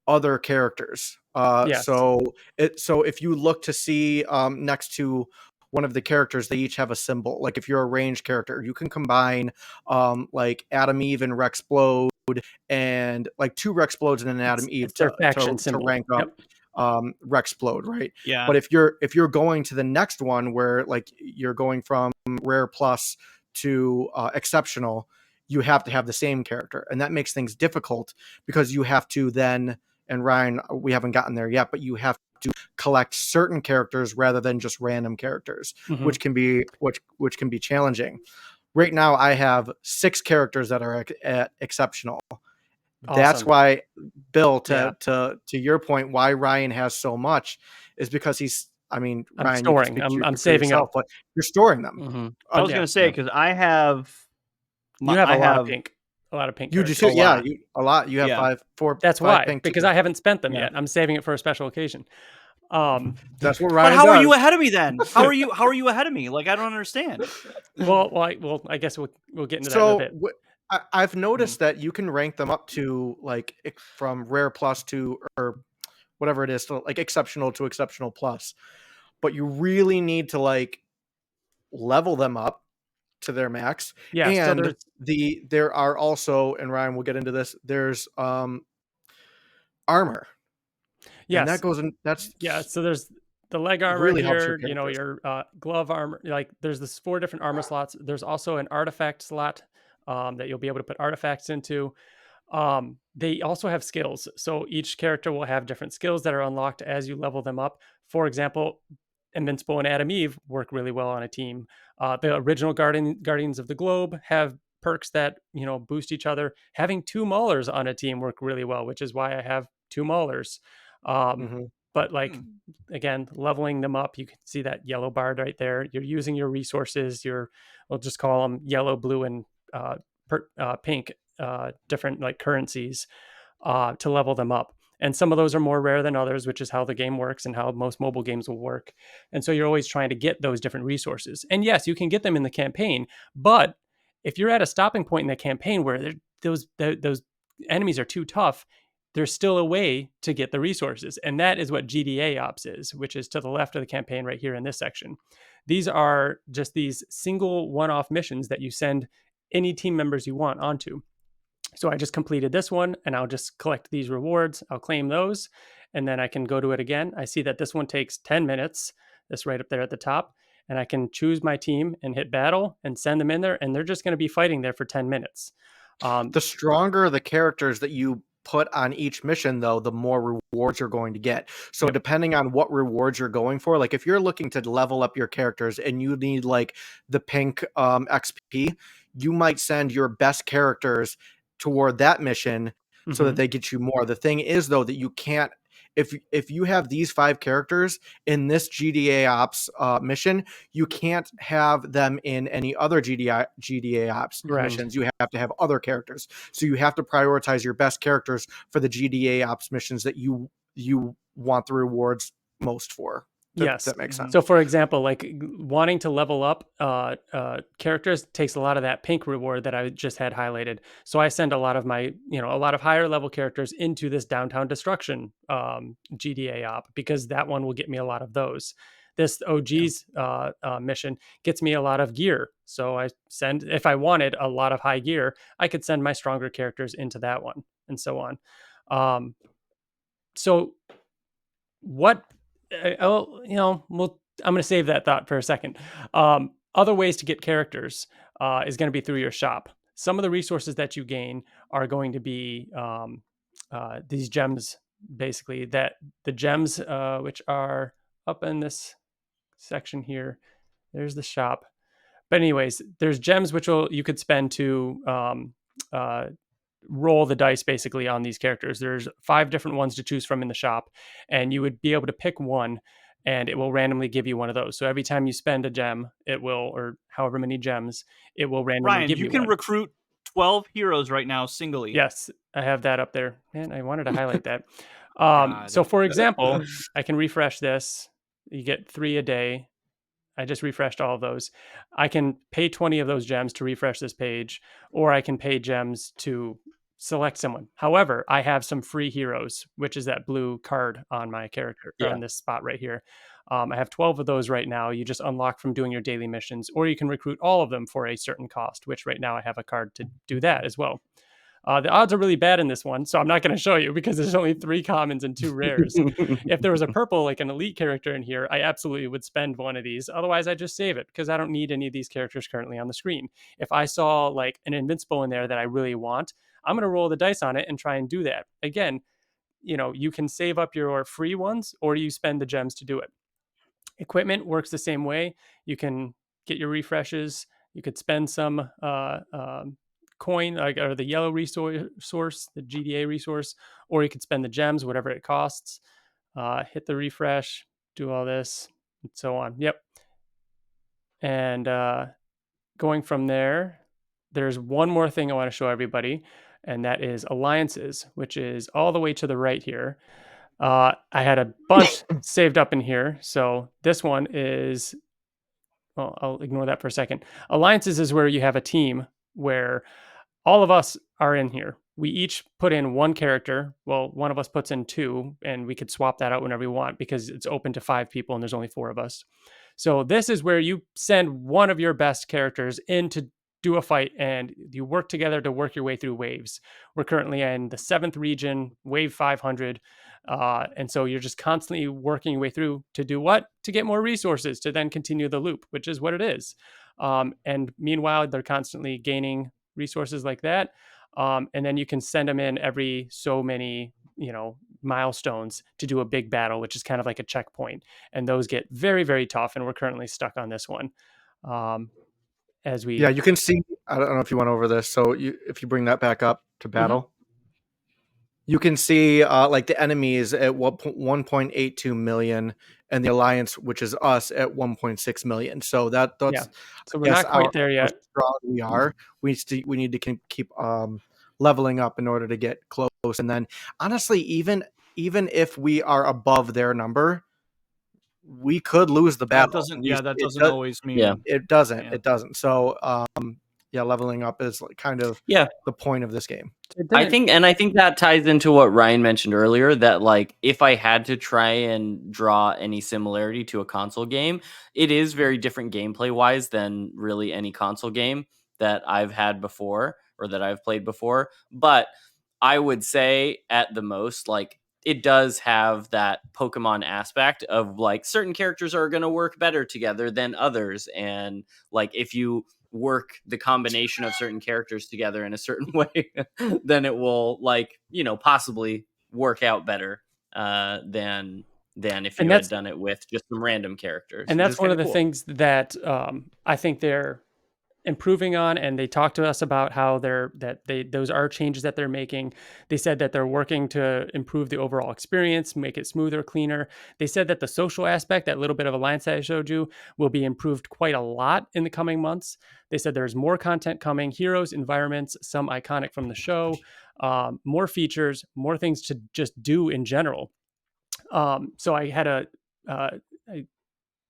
other characters. Yes. So if you look to see next to one of the characters, they each have a symbol. Like if you're a ranged character, you can combine like Adam Eve and Rexplode, and like 2 Rexplodes and an Adam Eve It's their faction to symbol. rank up Yep. Rexplode, right? Yeah. But if you're going to the next one where like you're going from rare plus to exceptional, you have to have the same character, and that makes things difficult because you have to then, and Ryan, we haven't gotten there yet, but you have to collect certain characters rather than just random characters, Mhm. which can be challenging. right now I have 6 characters that are at exceptional. That's Awesome. why, Bill, Yeah. to your point, why Ryan has so much is because he's. I mean, I'm Ryan, you can storing. speak I'm for saving yourself, up. but you're storing them. Mm-hmm. I was Yeah. gonna say because You have I a lot of have pink. A lot of pink You just characters. lot. a lot. You have Yeah. 5 That's 5 why, pink because too. I haven't spent them Yeah. yet. I'm saving it for a special occasion. That's what But Ryan how does. are you ahead of me then? How are you ahead of me? Like I don't understand. I guess we'll get into that in a So bit. I've Mhm. noticed that you can rank them up to like from rare plus to or whatever it is, to like exceptional to exceptional plus. But you really need to like level them up to their max. Yeah. So And there's there are also, and Ryan will get into this, there's armor. And that yes. goes in that's Yeah. So there's the leg armor really helps your here. characters. Your glove armor. Like there's this 4 different armor slots. There's also an artifact slot that you'll be able to put artifacts into. They also have skills. So each character will have different skills that are unlocked as you level them up. For example, Invincible and Adam Eve work really well on a team. The original Guardians of the Globe have perks that boost each other. Having 2 Maulers on a team work really well, which is why I have 2 Maulers. Um, Hmm. but like Hmm. again, leveling them up, you can see that yellow bar right there. You're using your resources. We'll just call them yellow, blue, and pink, different like currencies to level them up. And some of those are more rare than others, which is how the game works and how most mobile games will work. And so you're always trying to get those different resources. And yes, you can get them in the campaign, but if you're at a stopping point in the campaign where those enemies are too tough, there's still a way to get the resources. And that is what GDA Ops is, which is to the left of the campaign right here in this section. These are just these single one-off missions that you send any team members you want onto. So I just completed this one and I'll just collect these rewards. I'll claim those and then I can go to it again. I see that this one takes 10 minutes. That's right up there at the top. And I can choose my team and hit battle and send them in there. And they're just going to be fighting there for 10 minutes. The stronger the characters that you put on each mission, though, the more rewards you're going to get. So Yep. depending on what rewards you're going for, like if you're looking to level up your characters and you need like the pink XP, you might send your best characters toward that mission so that Mhm. they get you more. The thing is, though, that you can't. If you have these 5 characters in this GDA Ops mission, you can't have them in any other GDA Ops Correct. missions. You have to have other characters. So you have to prioritize your best characters for the GDA Ops missions that you want the rewards most for. Yes. That makes Mhm. sense. So, for example, like wanting to level up characters takes a lot of that pink reward that I just had highlighted. So I send a lot of my, a lot of higher level characters into this downtown destruction GDA op because that one will get me a lot of those. This OG's mission gets me a lot of gear. So I send, if I wanted a lot of high gear, I could send my stronger characters into that one and so on. So what I'm going to save that thought for a second. Other ways to get characters is going to be through your shop. Some of the resources that you gain are going to be these gems, basically, that the gems which are up in this section here. There's the shop. But anyways, there's gems which you could spend to uh, roll the dice basically on these characters. There's 5 different ones to choose from in the shop, and you would be able to pick one, and it will randomly give you one of those. So every time you spend a gem, it will, or however many gems, it will randomly Ryan, give you you can one. recruit 12 heroes right now singly. Yes, I have that up there. Man, I wanted to highlight that. God. So for example, I can refresh this. You get 3 a day. I just refreshed all of those. I can pay 20 of those gems to refresh this page, or I can pay gems to select someone. However, I have some free heroes, which is that blue card on my character or Yeah. on this spot right here. I have 12 of those right now. You just unlock from doing your daily missions, or you can recruit all of them for a certain cost, which right now I have a card to do that as well. The odds are really bad in this one, so I'm not going to show you because there's only 3 commons and 2 rares. If there was a purple, like an elite character in here, I absolutely would spend one of these. Otherwise, I just save it because I don't need any of these characters currently on the screen. If I saw like an Invincible in there that I really want, I'm going to roll the dice on it and try and do that. Again, you can save up your free ones or you spend the gems to do it. Equipment works the same way. You can get your refreshes You could spend some coin, like, or the yellow resource, the GDA resource, or you could spend the gems, whatever it costs. Hit the refresh, do all this, and so on. Yep. And going from there, there's one more thing I want to show everybody, and that is alliances, which is all the way to the right here. I had a bunch saved up in here. So this one is, well, I'll ignore that for a second. Alliances is where you have a team where all of us are in here. We each put in one character. Well, one of us puts in two, and we could swap that out whenever we want because it's open to 5 people and there's only 4 of us. So this is where you send one of your best characters in to do a fight, and you work together to work your way through waves. We're currently in the 7th region, wave 500. And so you're just constantly working your way through to do what? To get more resources, to then continue the loop, which is what it is. And meanwhile, they're constantly gaining resources like that. And then you can send them in every so many, milestones to do a big battle, which is kind of like a checkpoint. And those get very, very tough. And we're currently stuck on this one. As we, Yeah, you can see. I don't know if you went over this. So if you bring that back up to battle, you can see like the enemies at 1.82 million, and the alliance, which is us, at 1.6 million. So that's so we're not quite there yet. How strong we are. We need to keep leveling up in order to get close. And then honestly, even if we are above their number, we could lose the battle. That doesn't always mean. Yeah. It doesn't. Yeah. It doesn't. So leveling up is kind of the point of this game. I think that ties into what Ryan mentioned earlier, that like if I had to try and draw any similarity to a console game, it is very different gameplay wise than really any console game that I've had before or that I've played before. But I would say at the most, like, it does have that Pokemon aspect of like certain characters are going to work better together than others. And like, if you work the combination of certain characters together in a certain way, then it will possibly work out better than if you had done it with just some random characters. And that's one of the things that I think they're improving on, and they talked to us about how those are changes that they're making. They said that they're working to improve the overall experience, make it smoother, cleaner. They said that the social aspect, that little bit of alliance that I showed you, will be improved quite a lot in the coming months. They said there's more content coming, heroes, environments, some iconic from the show, more features, more things to just do in general. So I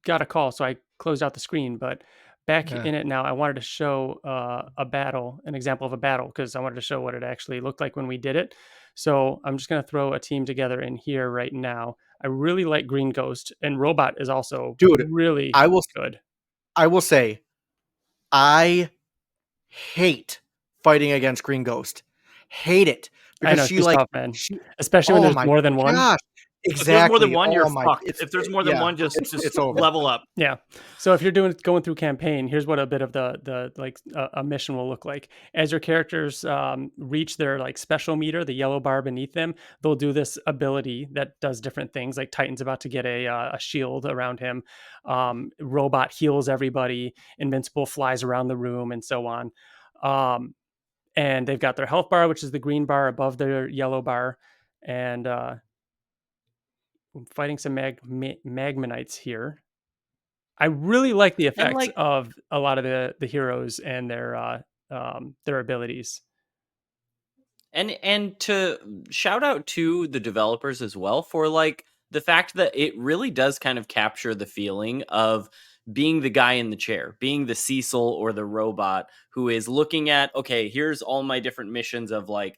got a call, so I closed out the screen, but back in it now, I wanted to show an example of a battle, because I wanted to show what it actually looked like when we did it. So I'm just going to throw a team together in here right now. I really like Green Ghost, and Robot is also really good. I will say, I hate fighting against Green Ghost. Hate it. Because I know, she's tough, man. Especially when there's more than one. Gosh. Exactly. If there's more than one, you're fucked. If there's more than one, just level up. Yeah. So if you're going through campaign, here's what a bit of a mission will look like. As your characters reach their like special meter, the yellow bar beneath them, they'll do this ability that does different things. Like Titan's about to get a shield around him. Robot heals everybody. Invincible flies around the room, and so on. And they've got their health bar, which is the green bar above their yellow bar, and fighting some Magmanites here. I really like the effects of a lot of the heroes and their abilities. And to shout out to the developers as well for like the fact that it really does kind of capture the feeling of being the guy in the chair, being the Cecil or the robot who is looking at, okay, here's all my different missions of like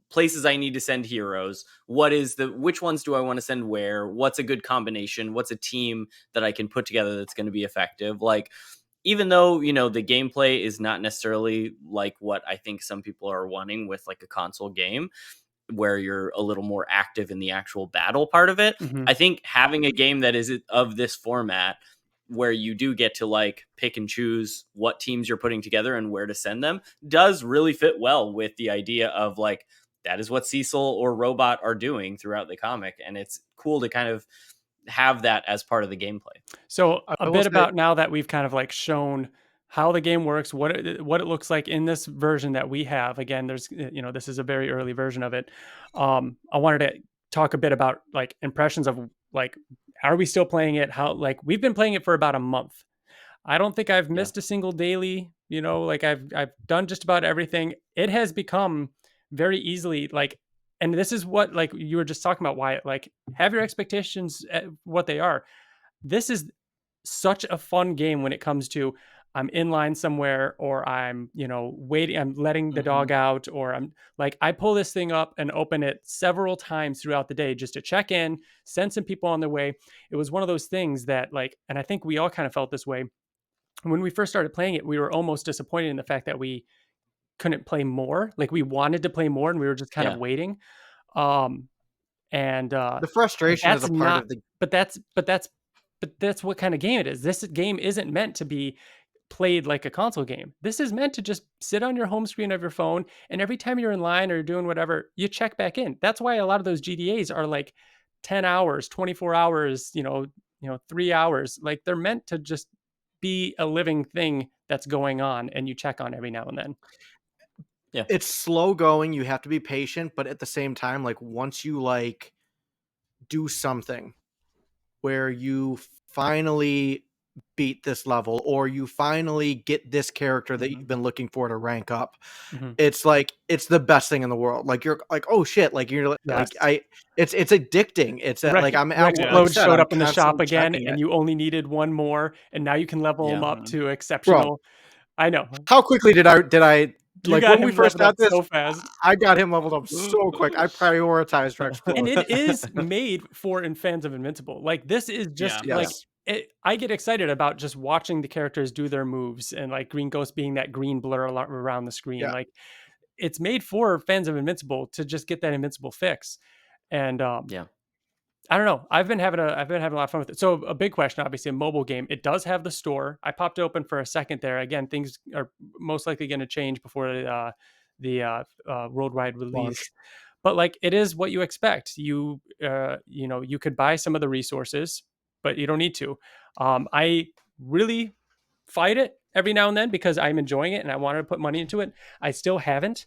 places I need to send heroes. Which ones do I want to send where? What's a good combination? What's a team that I can put together that's going to be effective? Like, even though, the gameplay is not necessarily like what I think some people are wanting with like a console game where you're a little more active in the actual battle part of it. Mm-hmm. I think having a game that is of this format where you do get to like pick and choose what teams you're putting together and where to send them does really fit well with the idea of like, that is what Cecil or Robot are doing throughout the comic. And it's cool to kind of have that as part of the gameplay. So a bit about now that we've kind of like shown how the game works, what it looks like in this version that we have. Again, there's this is a very early version of it. I wanted to talk a bit about like impressions of like, are we still playing it? How, like, we've been playing it for about a month. I don't think I've missed a single daily, like I've done just about everything. It has become very easily like, and this is what, like, you were just talking about, Wyatt, like, have your expectations at what they are. This is such a fun game when it comes to, I'm in line somewhere, or I'm, waiting, I'm letting the dog out, or I'm like, I pull this thing up and open it several times throughout the day just to check in, send some people on their way. It was one of those things that, like, and I think we all kind of felt this way when we first started playing it. We were almost disappointed in the fact that we couldn't play more. Like, we wanted to play more and we were just kind of waiting. Um, and The frustration is that's a part not, of the but that's what kind of game it is. This game isn't meant to be played like a console game. This is meant to just sit on your home screen of your phone, and every time you're in line or doing whatever, you check back in. That's why a lot of those GDAs are like 10 hours, 24 hours, 3 hours. Like, they're meant to just be a living thing that's going on, and you check on every now and then. Yeah. It's slow going. You have to be patient, but at the same time, like, once you like do something where you finally beat this level, or you finally get this character that you've been looking for to rank up, it's like, it's the best thing in the world. Like, you're like, oh shit, like, you're Yes. like, it's addicting. It's like, I'm Rex like Load you said, showed I'm up in the shop constantly again, checking and it. you only needed one more, and now you can level Yeah. them up to Bro, exceptional. I know. how quickly did I You like got when we him first leveled up got this? so fast. I got him leveled up so quick. I prioritized Rex And Flow. it is made for fans of Invincible. Like, this is just like, Yes. I get excited about just watching the characters do their moves, and like Green Ghost being that green blur around the screen. Yeah. Like, it's made for fans of Invincible to just get that Invincible fix. And Yeah. I don't know. I've been having a lot of fun with it. So, a big question, obviously, a mobile game. It does have the store. I popped it open for a second there. Again, things are most likely going to change before the worldwide release. Launch. But like, it is what you expect. You you could buy some of the resources, but you don't need to. I really fight it every now and then because I'm enjoying it and I wanted to put money into it. I still haven't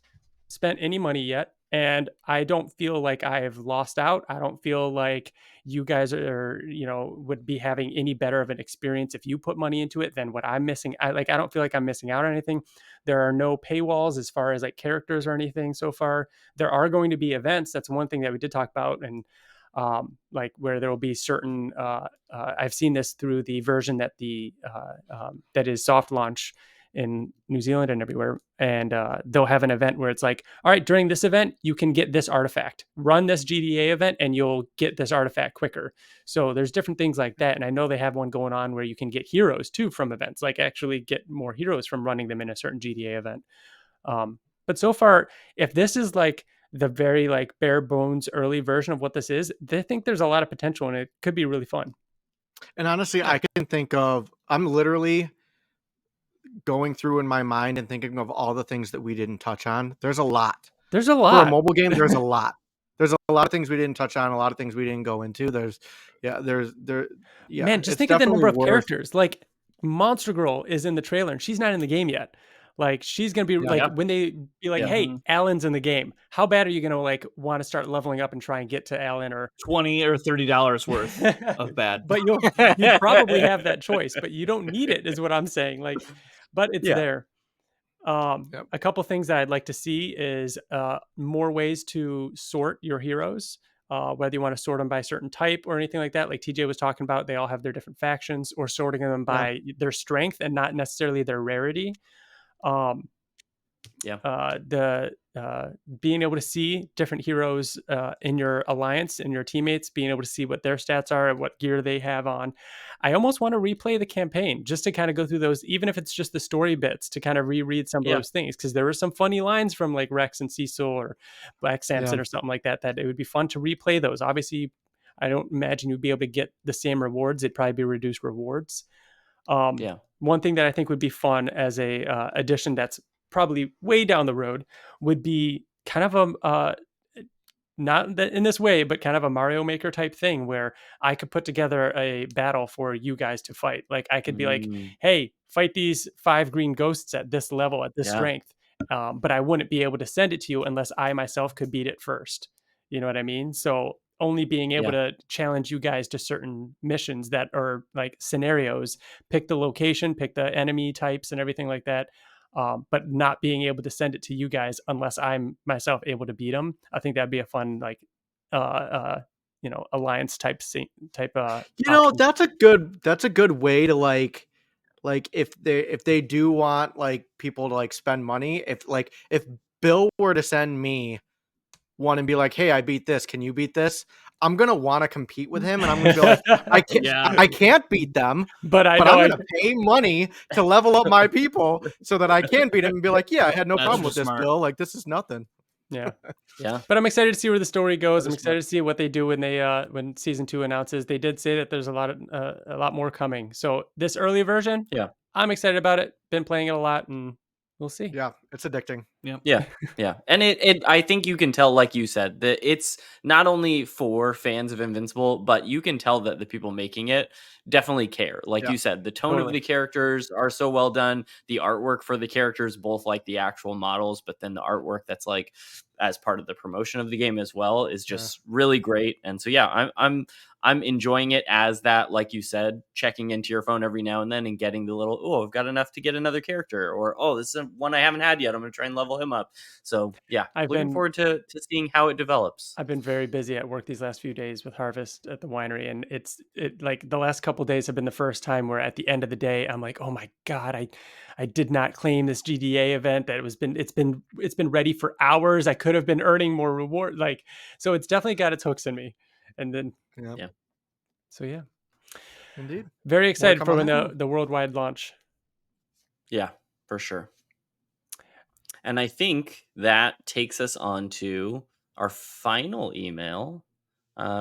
spent any money yet, and I don't feel like I've lost out. I don't feel like you guys are, would be having any better of an experience if you put money into it than what I'm missing. I don't feel like I'm missing out on anything. There are no paywalls as far as like characters or anything so far. There are going to be events. That's one thing that we did talk about, and like, where there will be certain. I've seen this through the version that that is soft launch in New Zealand and everywhere, and they'll have an event where it's like, all right, during this event you can get this artifact, run this GDA event and you'll get this artifact quicker. So there's different things like that, and I know they have one going on where you can get heroes too from events, like actually get more heroes from running them in a certain GDA event. But so far, if this is like the very like bare bones early version of what this is, they think there's a lot of potential and it could be really fun. And honestly, I can think of, I'm literally going through in my mind and thinking of all the things that we didn't touch on. There's a lot. There's a For a lot. mobile game, there's a lot. There's a lot of things we didn't touch on, a lot of things we didn't go into. Man, just it's think of the number of definitely characters. Like, Monster Girl is in the trailer and she's not in the game yet. Like, she's gonna be like, when they be like, hey, Alan's in the game, how bad are you gonna like want to start leveling up and try and get to Alan? Or $20 or $30 worth of bad. But you probably have that choice, but you don't need it, is what I'm saying. Like, but it's there. A couple things that I'd like to see is more ways to sort your heroes, whether you want to sort them by certain type or anything like that. Like TJ was talking about, they all have their different factions, or sorting them by their strength and not necessarily their rarity. Being able to see different heroes in your alliance and your teammates, being able to see what their stats are and what gear they have on. I almost want to replay the campaign just to kind of go through those, even if it's just the story bits, to kind of reread some of those things, because there were some funny lines from like Rex and Cecil or Black Samson or something like that it would be fun to replay those. Obviously, I don't imagine you'd be able to get the same rewards. It'd probably be reduced rewards. One thing that I think would be fun as a addition that's probably way down the road would be kind of not in this way, but kind of a Mario Maker type thing where I could put together a battle for you guys to fight. Like I could be like, hey, fight these 5 green ghosts at this level, at this strength. But I wouldn't be able to send it to you unless I myself could beat it first. You know what I mean? So only being able to challenge you guys to certain missions that are like scenarios, pick the location, pick the enemy types and everything like that. But not being able to send it to you guys unless I'm myself able to beat them. I think that'd be a fun, like, alliance type option. That's a good way to like if they do want like people to like spend money, if Bill were to send me one and be like, hey, I beat this, can you beat this? I'm gonna want to compete with him, and I'm gonna be like, I can't beat them, but I'm gonna pay money to level up my people so that I can beat him and be like, yeah, I had no problem with this, Bill. Like, this is nothing. Yeah. But I'm excited to see where the story goes. I'm excited to see what they do when when season 2 announces. They did say that there's a lot more coming. So this early version, I'm excited about it. Been playing it a lot, and we'll see. Yeah, it's addicting. Yeah. And I think you can tell, like you said, that it's not only for fans of Invincible, but you can tell that the people making it definitely care. Like you said, the tone of the characters are so well done. The artwork for the characters, both like the actual models, but then the artwork that's like as part of the promotion of the game as well, is just really great. And so I'm enjoying it as that, like you said, checking into your phone every now and then and getting the little, oh, I've got enough to get another character, or oh, this is one I haven't had yet, I'm gonna try and level him up. So looking forward to seeing how it develops. I've been very busy at work these last few days with Harvest at the winery, and it like the last couple of days have been the first time where at the end of the day I'm like, oh my god, I did not claim this GDA event that it's been ready for hours. I could have been earning more reward, like, so it's definitely got its hooks in me. And then so indeed, very excited for when the worldwide launch. Yeah, for sure. And I think that takes us on to our final email,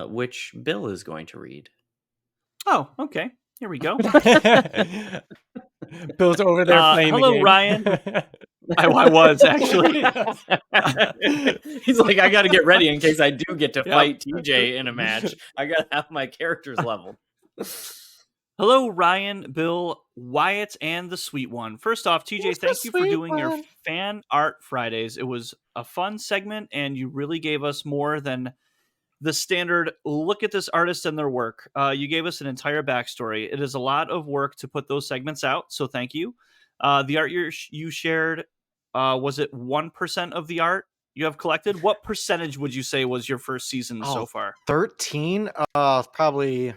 which Bill is going to read. Oh, okay. Here we go. Bill's over there playing hello, the game. Ryan. I was actually. He's like, I got to get ready in case I do get to fight TJ in a match. I got to have my characters leveled. Hello, Ryan, Bill, Wyatt, and the Sweet One. First off, TJ, thank you for doing your Fan Art Fridays. It was a fun segment, and you really gave us more than the standard look at this artist and their work. You gave us an entire backstory. It is a lot of work to put those segments out, so thank you. The art you shared, was it 1% of the art you have collected? What percentage would you say was your first season so far? 13? Probably...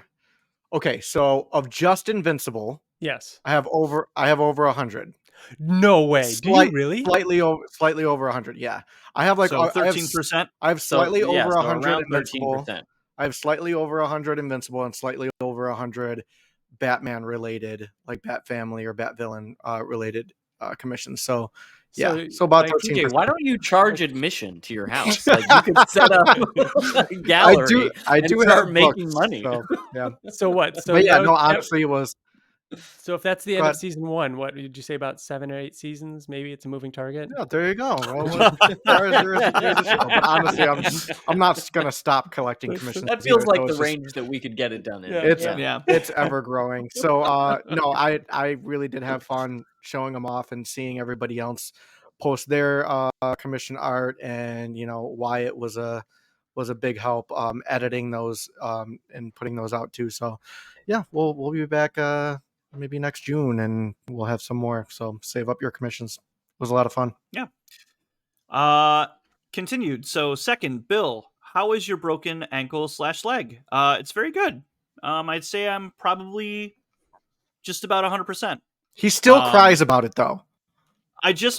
Okay, so of just Invincible, yes, I have over 100. No way. Do you really? Slightly over 100. Yeah, I have like 13%. I have slightly over 100 Invincible. 13%. I have slightly over 100 Invincible and slightly over 100 Batman related, like Bat Family or Bat Villain related commissions. So yeah, so about 13%. TJ, why don't you charge admission to your house? Like, you could set up a gallery. I do start have making books, money. So, yeah. So what? So but yeah, no, honestly, it was. So if that's the end of season 1, what did you say, about 7 or 8 seasons? Maybe it's a moving target. Yeah, there you go. Well, but honestly, I'm not gonna stop collecting commissions. That feels like the range that we could get it done in. It's ever growing. So no, I really did have fun showing them off and seeing everybody else post their commission art, and Wyatt was a big help editing those and putting those out too. So yeah, we'll be back maybe next June, and we'll have some more. So save up your commissions. It was a lot of fun. Yeah. Continued. So second, Bill, how is your broken ankle/leg? It's very good. I'd say I'm probably just about 100%. He still cries about it though.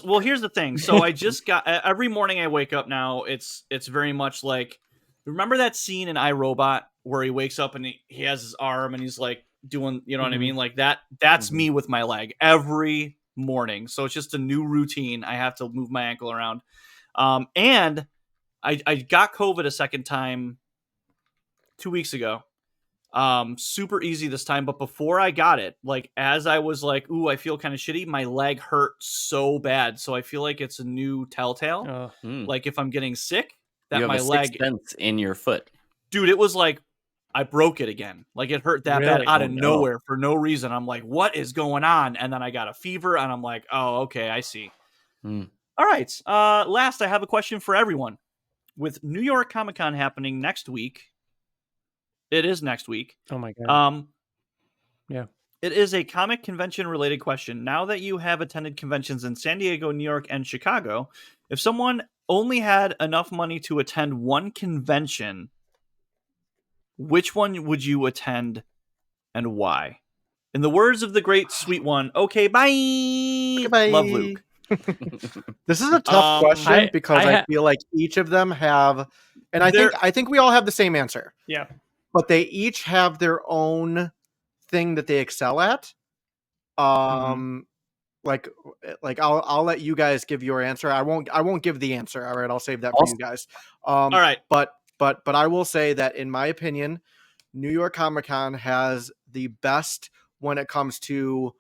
Well, here's the thing. So I just got, every morning I wake up now, it's very much like, remember that scene in iRobot where he wakes up and he has his arm and he's like doing, you know what I mean? Like that's me with my leg every morning. So it's just a new routine. I have to move my ankle around. And I got COVID a second time 2 weeks ago. Super easy this time, but before I got it, like as I was like, ooh, I feel kind of shitty, my leg hurt so bad. So I feel like it's a new telltale. Like if I'm getting sick, that You have my a sixth leg, sense in your foot. dude, it was like I broke it again. Like it hurt that bad Really? out Oh, of no. nowhere for no reason. I'm like, what is going on? And then I got a fever and I'm like, oh, okay, I see. Hmm. All right. Last, I have a question for everyone. With New York Comic Con happening next week, it is next week. Oh my god. Yeah. It is a comic convention related question. Now that you have attended conventions in San Diego, New York, and Chicago, if someone only had enough money to attend one convention, which one would you attend and why? In the words of the great sweet one, okay, bye. Goodbye. Love, Luke. This is a tough question I because I ha- feel like each of them have, and They're- I think we all have the same answer, Yeah. but they each have their own thing that they excel at. Like I'll let you guys give your answer. I won't give the answer. All right, I'll save that for you guys. All right. But I will say that in my opinion, New York Comic Con has the best when it comes to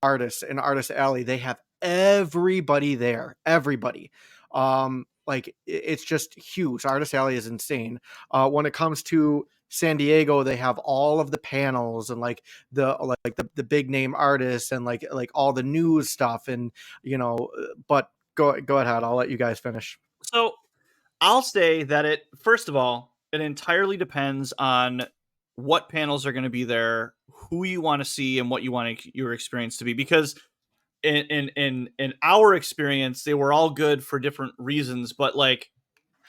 artists in Artist Alley. They have everybody there. Everybody. Like it's just huge. Artist Alley is insane. When it comes to San Diego, they have all of the panels and like the big name artists and like all the news stuff and but go ahead. I'll let you guys finish. So I'll say that it, first of all, it entirely depends on what panels are going to be there, who you want to see, and what you want your experience to be. Because in our experience, they were all good for different reasons. But like,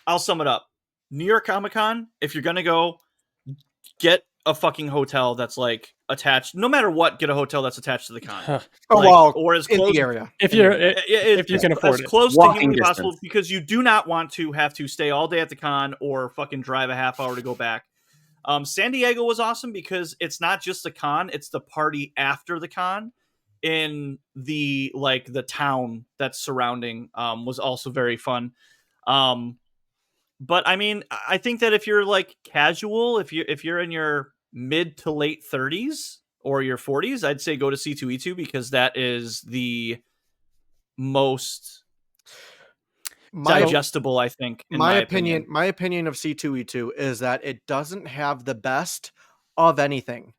I'll sum it up: New York Comic Con, if you're gonna go, get a fucking hotel that's like attached. No matter what, get a hotel that's attached to the con. Huh. Oh Like, well, or as in close the area. If you're if you can afford as it. close to Walking humanly distance. possible, because you do not want to have to stay all day at the con or fucking drive a half hour to go back. San Diego was awesome because it's not just the con; it's the party after the con in the town that's surrounding. Was also very fun. But I mean, I think that if you're like casual, if you're in your mid to late 30s or your 40s, I'd say go to C2E2 because that is the most digestible, I think, in my opinion. My opinion of C2E2 is that it doesn't have the best of anything,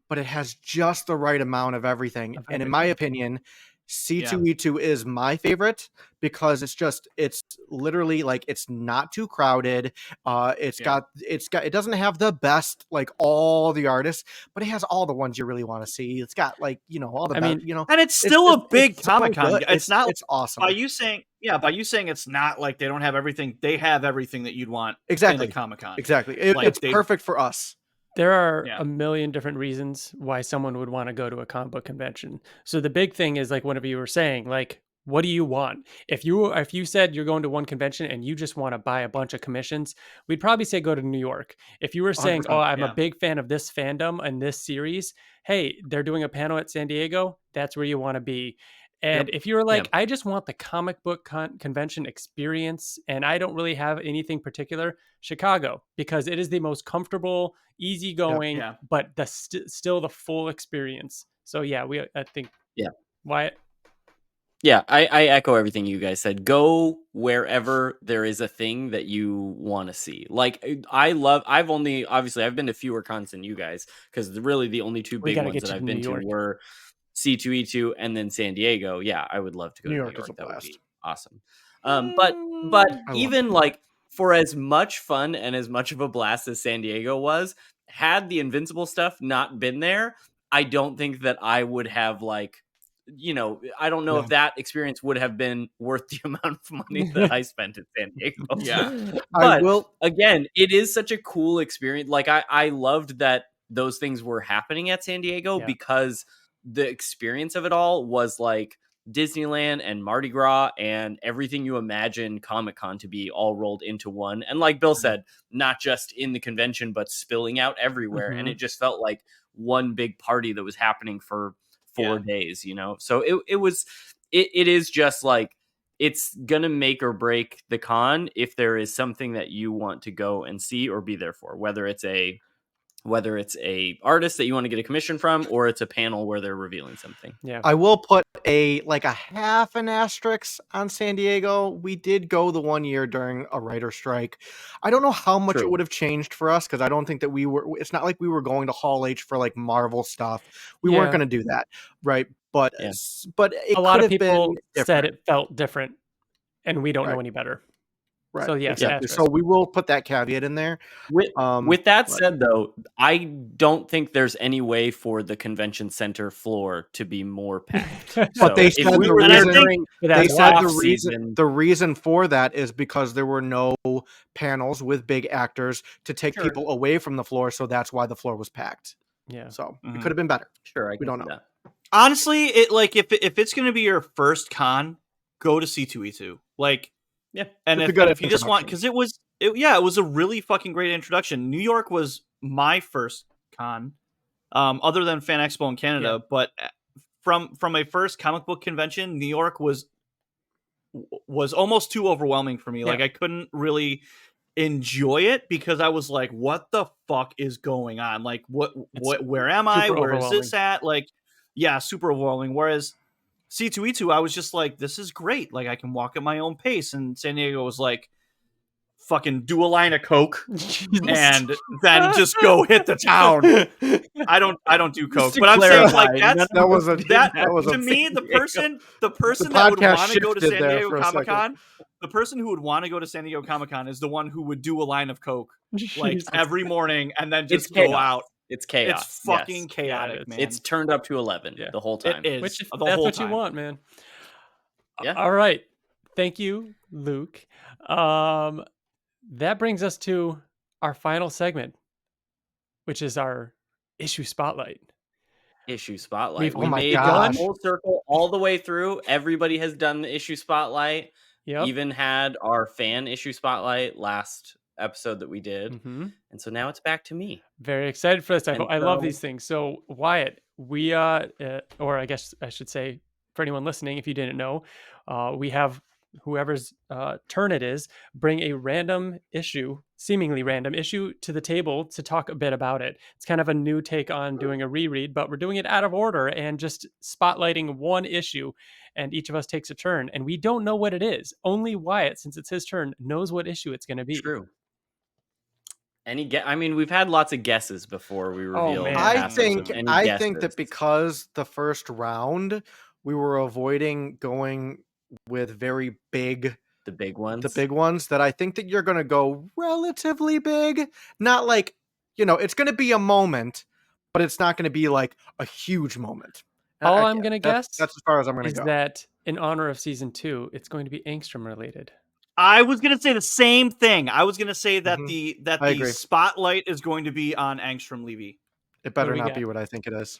but it has just the right amount of everything. And in my opinion, C2E2 is my favorite because it's literally like it's not too crowded. It doesn't have the best like all the artists, but it has all the ones you really want to see. It's got like all the and it's still a big Comic-Con. It's not it's awesome. By you saying it's not like they don't have everything. They have everything that you'd want Exactly in a Comic-Con. Exactly. Like, It's perfect for us. There are Yeah. a million different reasons why someone would want to go to a comic book convention. So the big thing is like whatever you were saying, like what do you want? If you said you're going to one convention and you just want to buy a bunch of commissions, we'd probably say go to New York. If you were saying, 100%, "Oh, I'm yeah. a big fan of this fandom and this series," hey, they're doing a panel at San Diego, that's where you want to be. And if you're like, I just want the comic book convention experience and I don't really have anything particular, Chicago, because it is the most comfortable, easygoing, Yeah. but still the full experience. So yeah, I think Wyatt. Yeah, I echo everything you guys said. Go wherever there is a thing that you want to see. Like I've been to fewer cons than you guys because really the only two We big gotta ones get that you I've to been New to York. were C2E2 and then San Diego. Yeah, I would love to go New to York New is a York. That would blast. be awesome. But I love even like for as much fun and as much of a blast as San Diego was, had the Invincible stuff not been there, I don't think that I would have like, I don't know if that experience would have been worth the amount of money that I spent at San Diego. Yeah. But I will. again, it is such a cool experience. Like I loved that those things were happening at San Diego because the experience of it all was like Disneyland and Mardi Gras and everything you imagine Comic-Con to be all rolled into one. And like Bill said, not just in the convention, but spilling out everywhere. And it just felt like one big party that was happening for 4 days, So it is just like, it's going to make or break the con if there is something that you want to go and see or be there for, whether it's a whether it's a artist that you want to get a commission from, or it's a panel where they're revealing something. Yeah. I will put a half an asterisk on San Diego. We did go the 1 year during a writer strike. I don't know how much True. it would have changed for us, because I don't think that it's not like we were going to Hall H for like Marvel stuff. We weren't Yeah. going to do that, right? But Yeah. but it A lot could of have people been said different. it felt different, and we don't know Right. any better. Right. So yes, exactly. So asterisk. we will put that caveat in there. With that but- said, though, I don't think there's any way for the convention center floor to be more packed. But they if said we the were there reason- during But They that's said why. the reason for that is because there were no panels with big actors to take Sure. people away from the floor, so that's why the floor was packed. Yeah. So Mhm. it could have been better. Sure, I We don't can see know. that. Honestly, it like if it's going to be your first con, go to C2E2. Like, Yeah. and It's a if, good and if you just want, introduction. because it was a really fucking great introduction. New York was my first con, other than Fan Expo in Canada, but from a first comic book convention, New York was almost too overwhelming for me. Yeah. Like, I couldn't really enjoy it because I was like, what the fuck is going on? Like, where am I? super Where is overwhelming. this at? Like, yeah, super overwhelming. Whereas C2E2, I was just like, this is great. Like, I can walk at my own pace. And San Diego was like, fucking do a line of coke and then just go hit the town. I don't do coke, to but I'm saying clarify, like that's That was a that that was a to me the person that would podcast want to go to shifted San there Diego for a Comic second. Con, the person who would want to go to San Diego Comic Con is the one who would do a line of coke like every morning and then It's just go chaos. out. It's chaos. It's fucking yes. chaotic, it's- man. It's turned up to 11 Yeah. the whole time. It is Which if the that's whole what time. you want, man. Yeah. All right. Thank you, Luke. That brings us to our final segment, which is our issue spotlight. Issue spotlight. We've- We Oh my made gosh. a full circle all the way through. Everybody has done the issue spotlight. Yep. Even had our fan issue spotlight last episode that we did. Mhm. And so now it's back to me. Very excited for this. And I love so- these things. So Wyatt, we or I guess I should say for anyone listening, if you didn't know, we have whoever's turn it is bring a random issue, seemingly random issue, to the table to talk a bit about it. It's kind of a new take on doing a reread, but we're doing it out of order and just spotlighting one issue, and each of us takes a turn, and we don't know what it is. Only Wyatt, since it's his turn, knows what issue it's going to be. True. I mean, we've had lots of guesses before we reveal. man. the I passage think of any I think guesses. that because the first round we were avoiding going with very big the big ones. that I think that you're going to go relatively big. Not like, it's going to be a moment, but it's not going to be like a huge moment. All I'm going to guess that's as far as I'm going to is go. that in honor of season 2, it's going to be Angstrom related. I was gonna say the same thing. I was gonna say that Mhm. the I agree. spotlight is going to be on Angstrom Levy. It better we not got? be what I think it is.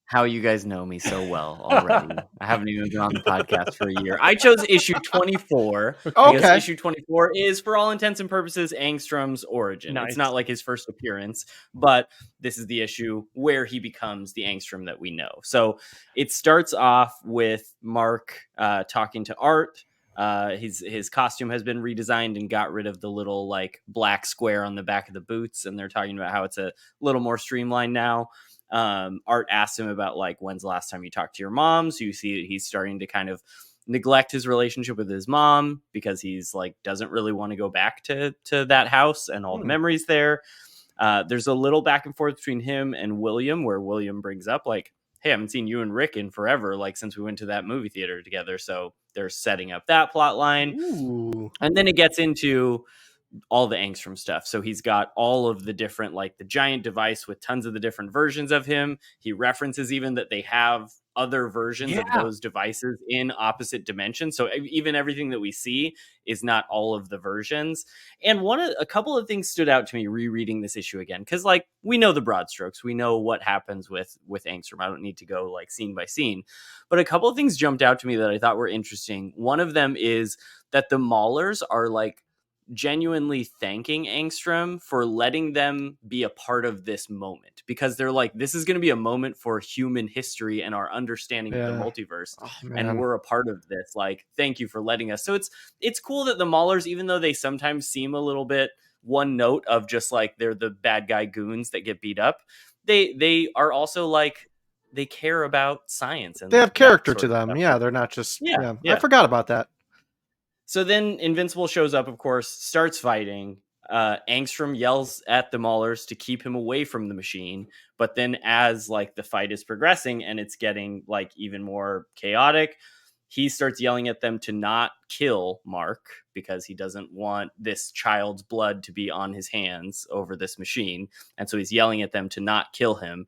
How you guys know me so well already. I haven't even been on the podcast for a year. I chose issue 24. Because Okay. issue 24 is, for all intents and purposes, Angstrom's origin. Nice. It's not like his first appearance, but this is the issue where he becomes the Angstrom that we know. So it starts off with Mark talking to Art. His costume has been redesigned and got rid of the little like black square on the back of the boots, and they're talking about how it's a little more streamlined now. Art asks him about like, when's the last time you talked to your mom? So you see that he's starting to kind of neglect his relationship with his mom because he's like doesn't really want to go back to that house and all the memories there. There's a little back and forth between him and William, where William brings up like, hey, I haven't seen you and Rick in forever, like since we went to that movie theater together. So they're setting up that plot line. Ooh. And then it gets into all the Angstrom stuff. So he's got all of the different, like the giant device with tons of the different versions of him. He references even that they have other versions of those devices in opposite dimensions. So even everything that we see is not all of the versions. And a couple of things stood out to me rereading this issue again, because like we know the broad strokes, we know what happens with Angstrom. I don't need to go like scene by scene, but a couple of things jumped out to me that I thought were interesting. One of them is that the Maulers are like genuinely thanking Angstrom for letting them be a part of this moment, because they're like, this is going to be a moment for human history and our understanding of the multiverse. Oh, And man. we're a part of this. Like, thank you for letting us. So it's cool that the Maulers, even though they sometimes seem a little bit one note of just like they're the bad guy goons that get beat up. They are also like they care about science and They have that character sort to of them. stuff. Yeah, they're not just. Yeah, Yeah, I yeah. forgot about that. So then Invincible shows up, of course, starts fighting. Angstrom yells at the Maulers to keep him away from the machine. But then as like the fight is progressing and it's getting like even more chaotic, he starts yelling at them to not kill Mark because he doesn't want this child's blood to be on his hands over this machine. And so he's yelling at them to not kill him.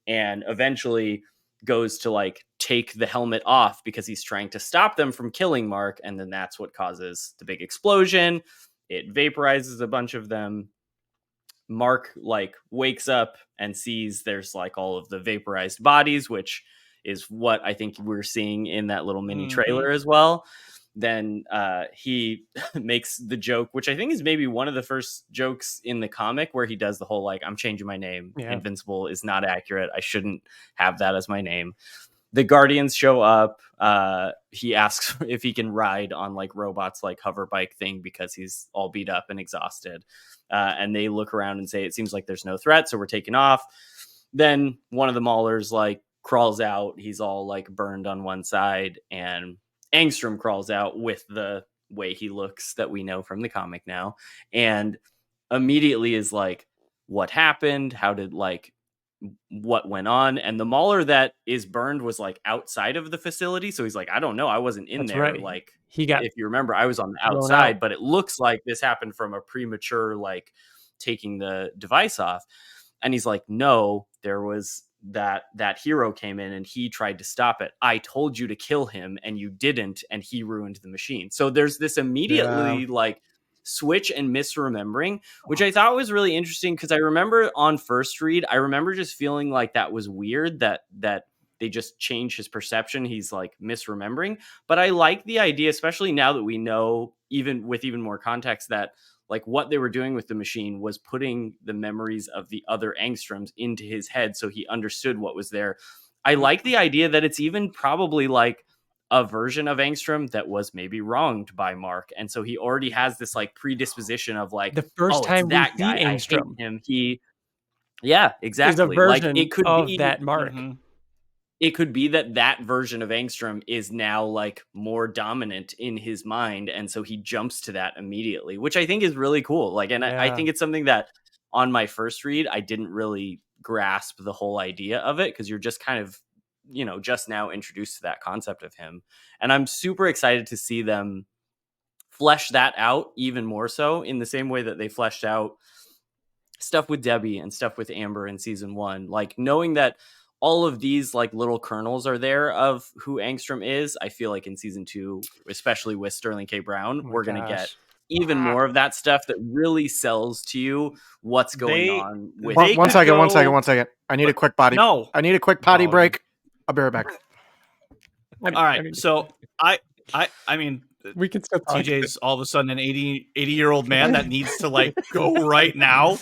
And eventually goes to like take the helmet off because he's trying to stop them from killing Mark. And then that's what causes the big explosion. It vaporizes a bunch of them. Mark like wakes up and sees there's like all of the vaporized bodies, which is what I think we're seeing in that little mini trailer as well. Then he makes the joke, which I think is maybe one of the first jokes in the comic, where he does the whole like, I'm changing my name. Yeah. Invincible is not accurate. I shouldn't have that as my name. The Guardians show up. He asks if he can ride on like robots like hover bike thing because he's all beat up and exhausted. And they look around and say, it seems like there's no threat, so we're taking off. Then one of the Maulers like crawls out. He's all like burned on one side, and Angstrom crawls out with the way he looks that we know from the comic now, and immediately is like, what happened? How did like what went on? And the Mauler that is burned was like outside of the facility, so he's like, I don't know, I wasn't in That's there. right. Like, He got if you remember, I was on the thrown outside, out. but it looks like this happened from a premature like taking the device off. And he's like, no, there was that hero came in and he tried to stop it. I told you to kill him and you didn't, and he ruined the machine. So there's this immediately like switch and misremembering, which I thought was really interesting, because I remember on first read, I remember just feeling like that was weird that they just changed his perception. He's like misremembering. But I like the idea, especially now that we know, even with even more context, that like what they were doing with the machine was putting the memories of the other Angstroms into his head, so he understood what was there. I like the idea that it's even probably like a version of Angstrom that was maybe wronged by Mark, and so he already has this like predisposition of like, the first oh, time it's we that see guy. I hate Angstrom him. Yeah, is a exactly. Like version it could of be that Mark. it could be that version of Angstrom is now like more dominant in his mind, and so he jumps to that immediately, which I think is really cool. Like, and I think it's something that on my first read I didn't really grasp the whole idea of it, because you're just kind of, you know, just now introduced to that concept of him. And I'm super excited to see them flesh that out even more so, in the same way that they fleshed out stuff with Debbie and stuff with Amber in season 1. Like, knowing that all of these like little kernels are there of who Angstrom is, I feel like in season 2, especially with Sterling K. Brown, we're going to get even more of that stuff that really sells to you what's going on with One second. I need a quick potty. No. I need a quick potty break. I'll be right back. All right. So I mean, we can still talk. TJ's all of a sudden an 80-year-old man that needs to like go right now.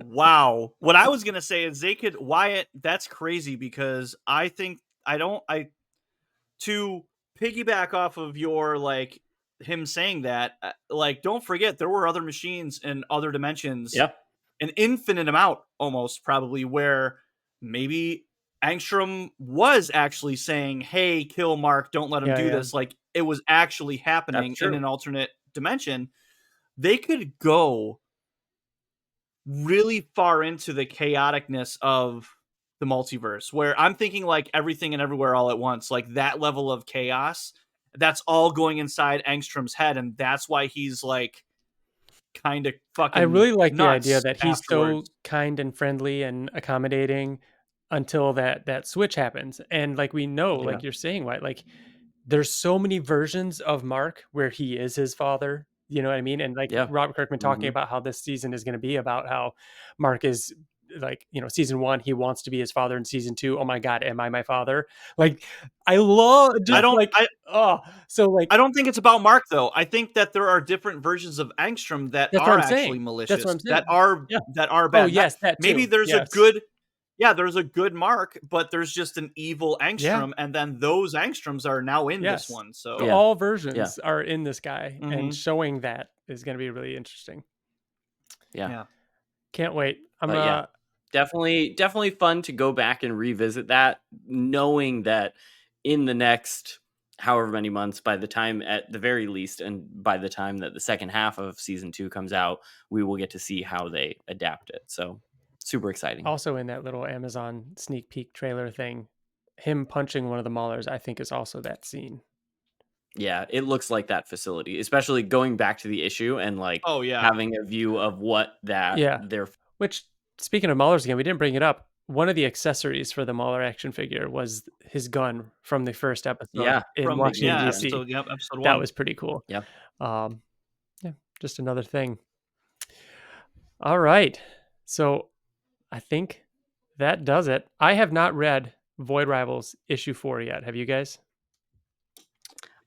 Wow. What I was going to say is Wyatt, that's crazy, because I think to piggyback off of your like him saying that, like, don't forget there were other machines in other dimensions. Yeah. An infinite amount almost, probably, where maybe Angstrom was actually saying, hey, kill Mark, don't let him do this. Like, it was actually happening in an alternate dimension. They could go really far into the chaoticness of the multiverse, where I'm thinking like Everything and Everywhere All at Once, like that level of chaos, that's all going inside Angstrom's head, and that's why he's like kind of fucking I really like the nuts idea that he's afterwards. so kind and friendly and accommodating until that switch happens. And like we know, like you're saying, White, like there's so many versions of Mark where he is his father. You know what I mean? And like Robert Kirkman talking about how this season is going to be about how Mark is like, you know, season 1, he wants to be his father. In season 2, oh my God, am I my father? Like, I love just I don't think it's about Mark though. I think that there are different versions of Angstrom that are actually malicious. That's what I'm saying. That are bad. Oh yes, that too. Maybe there's a good. Yeah, there's a good Mark, but there's just an evil Angstrom, and then those Angstroms are now in this one. So all versions are in this guy, and showing that is going to be really interesting. Yeah. Can't wait. But yeah, definitely fun to go back and revisit that, knowing that in the next however many months, by the time at the very least, and by the time that the second half of season 2 comes out, we will get to see how they adapt it. So super exciting. Also in that little Amazon sneak peek trailer thing, him punching one of the Maulers, I think is also that scene. Yeah, it looks like that facility, especially going back to the issue and like Oh yeah. having a view of what that their Which, speaking of Maulers again, we didn't bring it up. One of the accessories for the Mauler action figure was his gun from the first episode in from Washington, D.C. episode 1. That was pretty cool. Yeah. Yeah, just another thing. All right. So I think that does it. I have not read Void Rivals issue 4 yet. Have you guys?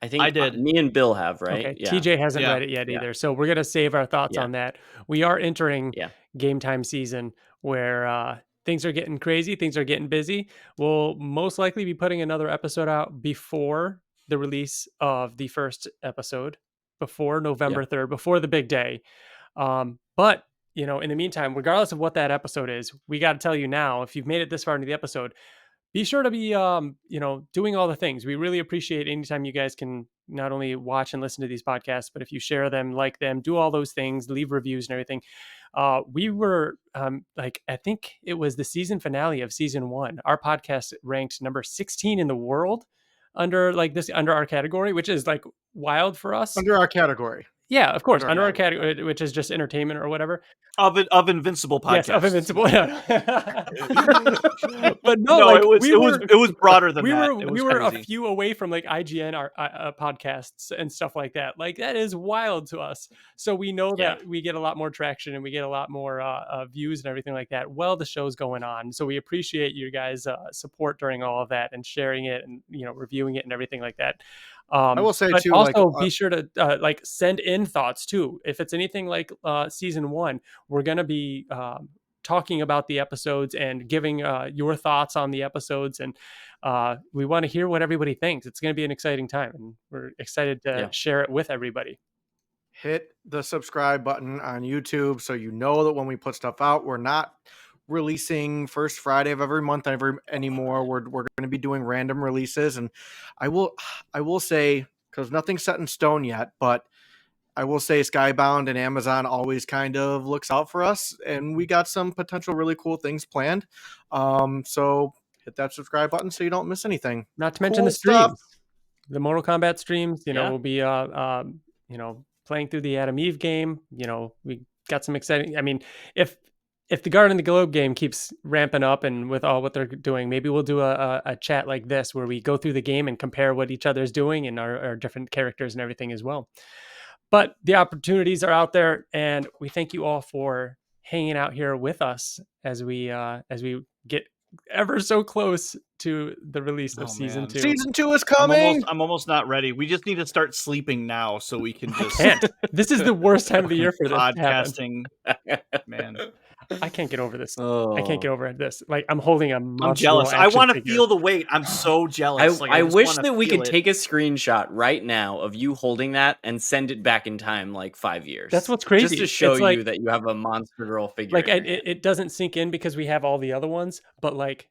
I think I did. Me and Bill have, right? Okay. Yeah. TJ hasn't read it yet either. So we're going to save our thoughts on that. We are entering game time season where things are getting crazy. Things are getting busy. We'll most likely be putting another episode out before the release of the first episode, before November 3rd, before the big day. But, you know, in the meantime, regardless of what that episode is, we got to tell you now, if you've made it this far into the episode, be sure to be, you know, doing all the things. We really appreciate anytime you guys can not only watch and listen to these podcasts, but if you share them, like them, do all those things, leave reviews and everything. We were like, I think it was the season finale of season 1. Our podcast ranked number 16 in the world under our category, which is like wild for us. Under our category. Yeah, of course. Under our category, which is just entertainment or whatever. Of Invincible podcast. Yes, of Invincible. But no, it was broader than that. We were a few away from like IGN podcasts and stuff like that. Like that is wild to us. So we know that we get a lot more traction and we get a lot more views and everything like that while the show's going on. So we appreciate you guys' support during all of that and sharing it and, you know, reviewing it and everything like that. I will say too, also be sure to like send in thoughts too. If it's anything like season 1, we're going to be talking about the episodes and giving your thoughts on the episodes. And we want to hear what everybody thinks. It's going to be an exciting time and we're excited to share it with everybody. Hit the subscribe button on YouTube so you know that when we put stuff out, we're not releasing first Friday of every month anymore. We're going to be doing random releases, and I will say, because nothing's set in stone yet, but I will say Skybound and Amazon always kind of looks out for us, and we got some potential really cool things planned. So hit that subscribe button so you don't miss anything. Not to mention the streams, the Mortal Kombat streams. You know, we'll be you know, playing through the Adam Eve game. You know, we got some exciting. I mean, if the Garden of the Globe game keeps ramping up and with all what they're doing, maybe we'll do a chat like this where we go through the game and compare what each other's doing and our different characters and everything as well. But the opportunities are out there, and we thank you all for hanging out here with us as we get ever so close to the release of season 2. Season 2 is coming. I'm almost not ready. We just need to start sleeping now so we can just. I can't. This is the worst time of the year for this podcasting. Man, I can't get over this. I can't get over this. Like I'm holding a monster. I'm jealous. I want to feel the weight. I'm so jealous. I wish that we could take a screenshot right now of you holding that and send it back in time like 5 years. That's what's crazy. Just to show you that you have a Monster Girl figure. Like it doesn't sink in because we have all the other ones, but like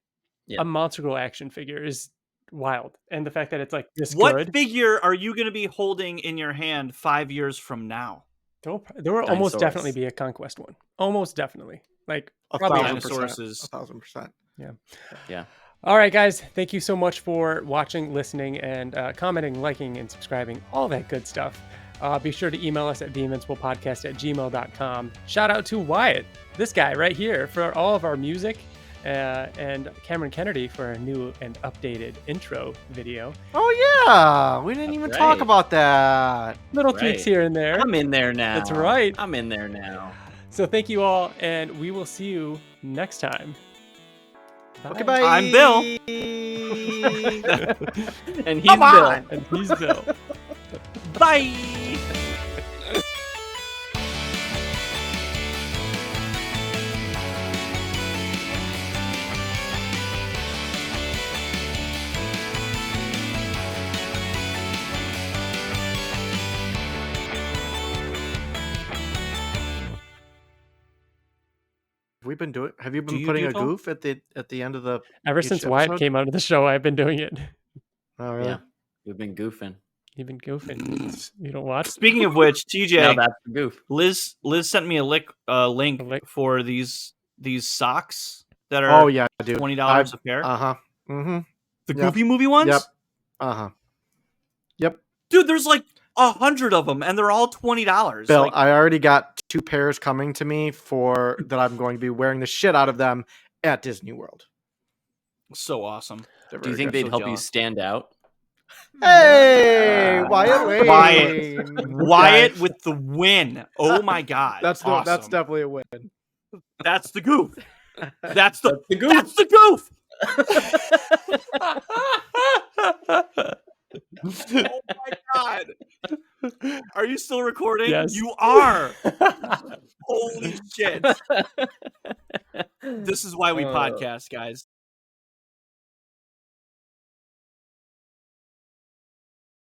a Monster Girl action figure is wild. And the fact that it's like this What figure are you going to be holding in your hand 5 years from now? There will almost definitely be a Conquest one. Almost definitely. Like probably 1,000%. 1,000%. Yeah. All right, guys. Thank you so much for watching, listening, and commenting, liking, and subscribing. All that good stuff. Be sure to email us at theinvinciblepodcast@gmail.com. Shout out to Wyatt, this guy right here, for all of our music. And Cameron Kennedy for a new and updated intro video. Oh yeah, we didn't even talk about that. Little tweaks here and there. I'm in there now. That's right. I'm in there now. So thank you all, and we will see you next time. Bye. Okay, bye. I'm Bill. And he's Bill. And he's Bill. Bye. we been doing? Have you been you putting do a it all? goof at the end of the? Ever each since Wyatt episode? came out of the show, I've been doing it. Oh, really? Yeah, we've been goofing. You've been goofing. You don't watch? Speaking of which, Now TJ, that's the goof. Liz sent me a link link? for these socks that are Oh yeah, dude. $20 a pair. Uh-huh. Mm-hmm. The Yep. Goofy movie ones. Yep. Uh-huh. Yep. Dude, there's like 100 of them, and they're all $20. Bill, Like, I already got 2 pairs coming to me for that. I'm going to be wearing the shit out of them at Disney World. so awesome. They're Do you very think good. they'd so help you jealous. stand out? Hey, Wyatt Lane. Wyatt with the win. Oh my god. That's awesome. definitely a win. That's the goof. That's the goof. That's the goof. Oh my god. Are you still recording? Yes. You are. Holy shit. This is why we podcast, guys.